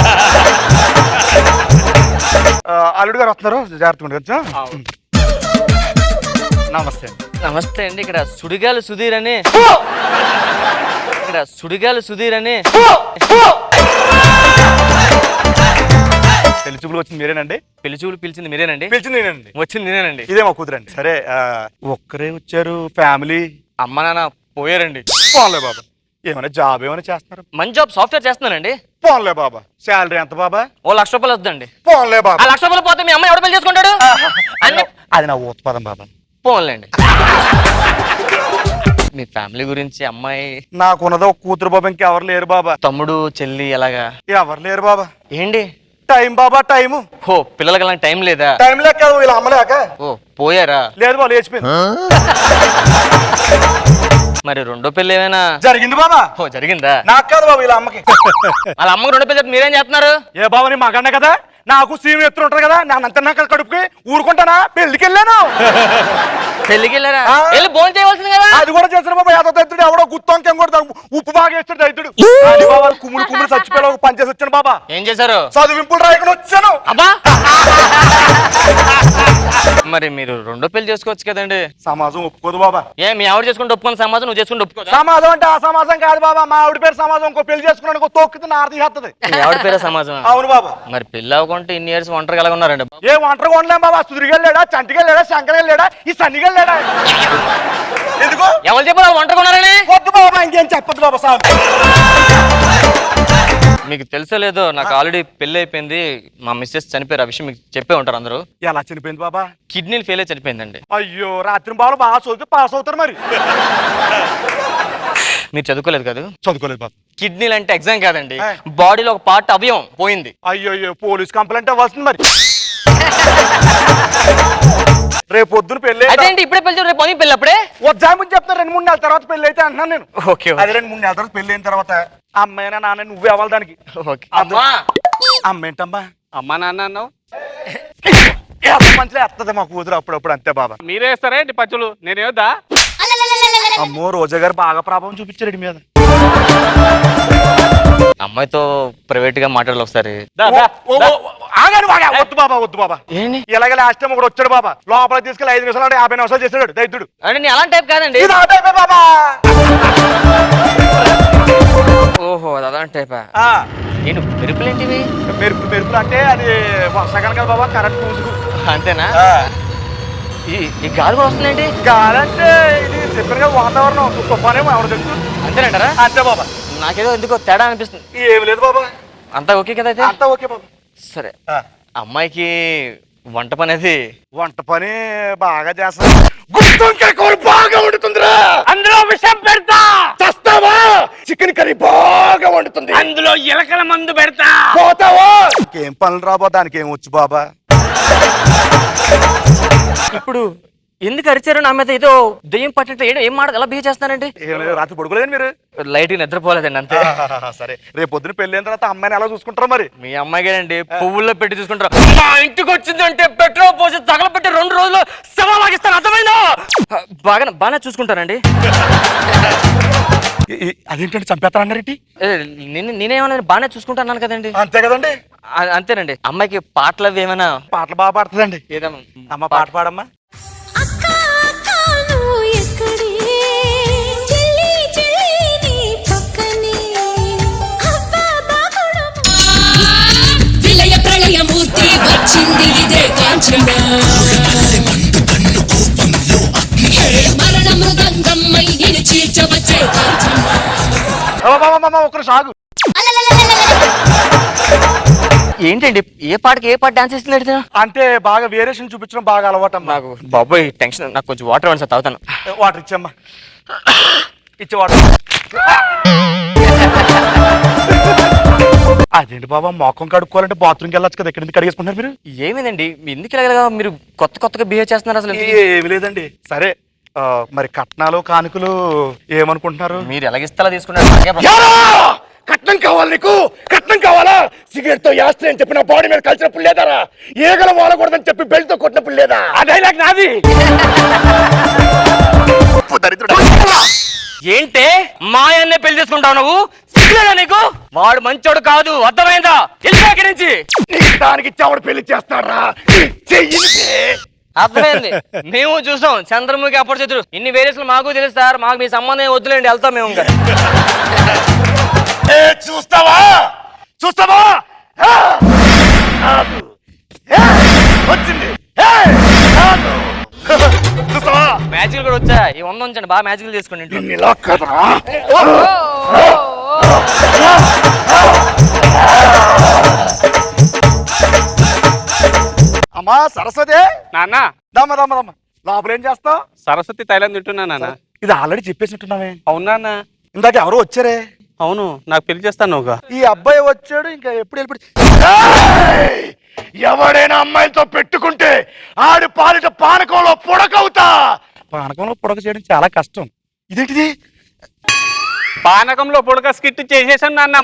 Speaker 3: అల్లుడు గారు వస్తున్నారు, జాగ్రత్తగా. నమస్తే.
Speaker 4: నమస్తే అండి. ఇక్కడ సుడిగాలి సుధీర్ అని, ఇక్కడ సుడిగాలి సుధీర్ అని.
Speaker 3: పెళ్లి చూపులు వచ్చింది మీరేనండి?
Speaker 4: పెళ్లి చూపులు పిలిచింది మీరేనండి?
Speaker 3: పిలిచింది నేనండి.
Speaker 4: వచ్చింది నేనేనండి.
Speaker 3: ఇదే మా కూతురండి. సరే ఒక్కరే వచ్చారు? ఫ్యామిలీ?
Speaker 4: అమ్మ నాన్న పోయారండి.
Speaker 3: పోన్లే బాబా. ఏమైనా జాబ్ ఏమైనా చేస్తున్నారు?
Speaker 4: మంచి జాబ్ సాఫ్ట్వేర్ చేస్తున్నానండి.
Speaker 3: పోన్లే బాబా. శాలరీ ఎంత బాబా?
Speaker 4: ₹1,00,000 వద్దండి.
Speaker 3: పోన్లే బాబా.
Speaker 4: ₹1,00,000 పోతే మీ అమ్మాయి ఎవడు పెళ్లి చేసుకుంటాడు?
Speaker 3: అది నా ఉత్పాదం బాబా.
Speaker 4: పోన్లేండి. మీ ఫ్యామిలీ గురించి అమ్మాయి?
Speaker 3: నాకున్నదో ఒక కూతురు బాబా, ఇంకెవరు లేరు బాబా.
Speaker 4: తమ్ముడు చెల్లి ఎలాగా?
Speaker 3: ఎవరు లేరు బాబా.
Speaker 4: ఏంటి
Speaker 3: టైం బాబా, టైము.
Speaker 4: ఓ పిల్లలకి అలాంటి టైం లేదా?
Speaker 3: టైం లేక వీళ్ళ అమ్మలేక.
Speaker 4: ఓ పోయారా?
Speaker 3: లేదు బాబా, లేచిపోయింది.
Speaker 4: మరి రెండో పెళ్లి ఏమైనా
Speaker 3: జరిగింది బాబా.
Speaker 4: ఓ జరిగిందా?
Speaker 3: నాకు కాదు బాబా, వీళ్ళ అమ్మకి.
Speaker 4: వాళ్ళ అమ్మకి రెండో పెళ్లి మీరేం చేస్తున్నారు?
Speaker 3: ఏ బాబా, నీ మగన్న కదా, నాకు సీఎం ఎత్తులు ఉంటారు కదా, నేను అంత కడుపుకి ఊరుకుంటానా? పెళ్లికి వెళ్ళాను.
Speaker 4: పెళ్లికి వెళ్ళారా? వెళ్ళి భోజనం చేయవలసింది కదా.
Speaker 3: అది కూడా చేసిన బాబా. ఏదో దైత్రుడు ఎవడో గుత్తొంకేం కూడా ఉప్పు బాగా వేస్తాడు దైత్రుడు. బాబా కుమ్ముడు కుమ్ముడు చచ్చిపోయి ఒక పని చేసి వచ్చాను బాబా.
Speaker 4: ఏం చేశారు?
Speaker 3: చదువింపులు రాయకుండా వచ్చాను.
Speaker 4: అబ్బా మరి మీరు రెండో పెళ్లి చేసుకోవచ్చు కదండి.
Speaker 3: సమాజం ఒప్పుకోదు బాబా.
Speaker 4: ఏ మీ ఆవిడ చేసుకుంటే ఒప్పుకున్న సమాజం నువ్వు చేసుకుంటే ఒప్పుకోదా?
Speaker 3: సమాజం అంటే ఆ సమాజం కాదు బాబా. మా ఆవిడ పేరు సమాజం. ఇంకో పెళ్లి చేసుకున్నాను తోక్కితే నా అర్థం చేస్తుంది.
Speaker 4: మీ ఆవిడ పేరే సమాజం?
Speaker 3: అవును బాబా.
Speaker 4: మరి పెళ్లి అవ్వకుంటే ఇన్ని ఇయర్స్ ఒంటరిగా ఎలా ఉన్నారండి?
Speaker 3: ఏ ఒంటరిగా ఉండలేం బాబా. సుదిరిగెళ్ళాడా, చంటికెళ్ళాడా, శంకరెళ్ళాడా, ఈ సన్నిగెళ్ళాడా? ఎందుకు?
Speaker 4: ఎవరు చెప్పారు ఒంటరిగా ఉన్నారని?
Speaker 3: వద్దు బాబా, ఇంకేం చెప్పదు బాబా. సార్
Speaker 4: మీకు తెలుసో లేదో, నాకు ఆల్రెడీ పెళ్లి అయిపోయింది. మా మిస్సెస్ చనిపోయారు. ఆ విషయం మీకు చెప్పే ఉంటారు అందరూ.
Speaker 3: ఎలా చనిపోయింది బాబా?
Speaker 4: కిడ్నీలు ఫెయిల్ అయి చనిపోయిందండి.
Speaker 3: అయ్యో, రాత్రి బాబు బాగా చదివితే పాస్ అవుతారు. మరి
Speaker 4: మీరు చదువుకోలేదు కదా?
Speaker 3: చదువుకోలేదు బాబు.
Speaker 4: కిడ్నీలు అంటే ఎగ్జామ్ కాదండి, బాడీలో ఒక పార్ట్ అవయవం పోయింది.
Speaker 3: అయ్యో అయ్యో, పోలీస్ కంప్లైంట్ అవ్వాల్సింది. మరి రేపు పొద్దున పెళ్ళి
Speaker 4: అదేంటి ఇప్పుడు ఇప్పుడే పెళ్లి రేపు మార్నింగ్ పెళ్ళి అప్పుడే
Speaker 3: వద్దామని చెప్తున్నా 2-3 నెలల తర్వాత పెళ్లి అయితే అంటున్నాను నేను.
Speaker 4: ఓకే
Speaker 3: అది 2-3 నెలల తర్వాత పెళ్లి అయిన తర్వాత అమ్మాయినా నాన్న నువ్వే అవ్వాలి దానికి.
Speaker 4: ఓకే అమ్మా
Speaker 3: అమ్మ ఏంటమ్మా
Speaker 1: అమ్మా నాన్న అన్నావు,
Speaker 3: మంచిగా వస్తుంది మా కూతురు అప్పుడప్పుడు అంతే బాబా.
Speaker 1: మీరే వేస్తారా ఏంటి పచ్చులు, నేనేవద్దా?
Speaker 3: అమ్మో రోజా గారు బాగా ప్రభావం చూపించారు ఇటు మీద.
Speaker 4: అమ్మాయితో ప్రైవేట్ గా మాట్లాడాలి ఒకసారి.
Speaker 3: ఆగాను బాగా. వద్దు బాబా వద్దు బాబా.
Speaker 4: ఏంటి
Speaker 3: ఇలాగ లాస్ట్ టైం ఒకడు వచ్చాడు బాబా, లోపల తీసుకెళ్ళి 5 నిమిషాలు అంటే 50 నిమిషాలు చేసాడు దైత్యుడు.
Speaker 4: అంటే నేను అలాంటి టైప్ కాదండి.
Speaker 3: ఇది ఆ టైపే బాబా.
Speaker 4: ఓహో అది అలాంటి టైపా.
Speaker 3: ఆ,
Speaker 4: నేను మెరుపులు ఏంటివి?
Speaker 3: మెరుపులు అంటే అది వర్షాకాలం కదా బాబా, కరెంట్ పూసుకు.
Speaker 4: అంతేనా? ఈ గాలి కూడా వస్తుందండి.
Speaker 3: కాదంటే ఇది చెప్పాను కదా వాతావరణం తుఫానేమో ఎవరు తెలుసు.
Speaker 4: అంతేనంటారా?
Speaker 3: అంతే బాబా.
Speaker 4: నాకేదో ఎందుకో తేడా అనిపిస్తుంది.
Speaker 3: ఏమి లేదు బాబా,
Speaker 4: అంతా ఓకే కదా అయితే?
Speaker 3: అంతా ఓకే బాబా.
Speaker 4: సరే అమ్మాయికి వంట పని అది
Speaker 3: వంట పని బాగా చేస్తా. గుత్తొంకాయ కూర బాగా వండుతుందిరా,
Speaker 1: అందులో విషం పెడతా,
Speaker 3: చేస్తావా? చికెన్ కర్రీ బాగా వండుతుంది,
Speaker 1: అందులో ఎలకల మందు పెడతా.
Speaker 3: పోతావా? ఇంకేం పనులు రాబో, దానికి ఏం వచ్చు బాబా.
Speaker 4: ఇప్పుడు ఎందుకు అరిచారు నా మీద? ఏదో దెయ్యం పట్టినట్టు ఏం మాట ఎలా బిహేవ్ చేస్తానండి?
Speaker 3: ఏం లేదు, రాత్రి పడుకోలేదు మీరు?
Speaker 4: లైట్ గా నిద్రపోలేదండి అంతే.
Speaker 3: సరే రేపు పొద్దున పెళ్లి అయిన తర్వాత అమ్మాయిని ఎలా చూసుకుంటారు మరి?
Speaker 4: మీ అమ్మాయికేనండి పువ్వుల్లో పెట్టి చూసుకుంటారు. మా ఇంటికి వచ్చిందంటే పెట్రోల్ పోసి తగలబెట్టి 2 రోజులు శవాలాగిస్తాను, అర్థమైందా? బాగా చూసుకుంటానండి.
Speaker 3: అదేంటంటే చంపేస్తారన్నారేంటి?
Speaker 4: నేనేమన్నా బాగానే చూసుకుంటాను కదండి.
Speaker 3: అంతే కదండి.
Speaker 4: అంతేనండి. అమ్మాయికి పాటలు అవి ఏమైనా?
Speaker 3: పాటలు బాగా పాడుతుందండి.
Speaker 4: ఏదమ్మా
Speaker 3: అమ్మ పాట పాడమ్మా.
Speaker 8: విలయ ప్రళయమూర్తి వచ్చింది ఇదే కాంచన, మరణ మృదంగమ్మై నిన్ను చీల్చవచ్చే కాంచన.
Speaker 3: ఒకరు సాగు.
Speaker 4: ఏంటండి ఏ పాటకి ఏ పాట డాన్స్ ఇస్తుంది?
Speaker 3: అంటే బాగా వేరియేషన్ చూపించడం బాగా అలవాటు అమ్మా.
Speaker 4: నాకు బాబోయ్ టెన్షన్. నాకు కొంచెం వాటర్ ఇవ్వండి సార్, తాగుతాను.
Speaker 3: వాటర్ ఇచ్చమ్మా, ఇచ్చే వాటర్. అదేంటి బాబా, మొఖం కడుక్కోవాలంటే బాత్రూమ్కి వెళ్ళొచ్చు కదా, ఎక్కడ ఎందుకు కడిగేసుకుంటున్నారు మీరు?
Speaker 4: ఏమైందండి ఎందుకు ఇలాగా మీరు కొత్తగా బిహేవ్ చేస్తున్నారు అసలు?
Speaker 3: ఏమి లేదండి. సరే మరి కట్నాలు కానుకలు ఏమనుకుంటున్నారు?
Speaker 4: మీరు ఎలాగిస్తా తీసుకున్నారు?
Speaker 3: కట్నం కావాలి నీకు? కట్నం కావాలా? సిగరెట్ తో యాస్త్రి అని చెప్పి నా బాడీ మీద కలిసినప్పుడు లేదారా? ఏగల వాడకూడదని చెప్పి బెల్ట్ తో కొట్టినప్పుడు లేదా? ఆ డైలాగ్ నాది.
Speaker 4: ఏంటే మాయన్నే పెళ్లి చేసుకుంటావు నువ్వు? సిగ్గులేదా నీకు? వాడు మంచోడు కాదు, అర్థమైందా? వెళ్ళి ఇక్కడి నుంచి.
Speaker 3: దానికి చావుడు పెళ్లి చేస్తారా?
Speaker 4: అర్థమైంది. మేము చూసాం చంద్రముఖి అప్పుడు చేతులు. ఇన్ని వేరియస్లు మాకు తెలుసు సార్, మాకు మీ సంబంధం వద్దులేండి, వెళ్తాం మేము. ఇంకా
Speaker 3: చూస్తావా చూస్తావా? వచ్చింది చూస్తావా?
Speaker 4: మ్యాజిక్లు కూడా వచ్చా? ఈ 100 ఉంచండి, బాగా మ్యాజిక్లు చేసుకోండి ఇంట్లో.
Speaker 3: ఇలా కదరా? అమ్మా సరస్వతి,
Speaker 1: నాన్న
Speaker 3: దమ్మ దమ్మ దమ్మ లోపల ఏం చేస్తావు?
Speaker 1: సరస్వతి తైలం తింటున్నా నాన్న.
Speaker 3: ఇది ఆల్రెడీ చెప్పేసినట్టున్నావే.
Speaker 1: అవునా అన్న?
Speaker 3: ఇందాక ఎవరో వచ్చారే.
Speaker 1: అవును, నాకు పెళ్లి చేస్తాను.
Speaker 3: ఈ అబ్బాయి వచ్చాడు, ఇంకా ఎప్పుడు వెళ్ళిపోయి. ఎవడైనా అమ్మాయిలతో పెట్టుకుంటే ఆడి పాలిట పానకంలో పొడకవుతా. పానకంలో పొడక చేయడం చాలా కష్టం. ఇదేంటిది?
Speaker 1: పానకంలో పొడక స్కిట్ చేసేసాం నాన్న.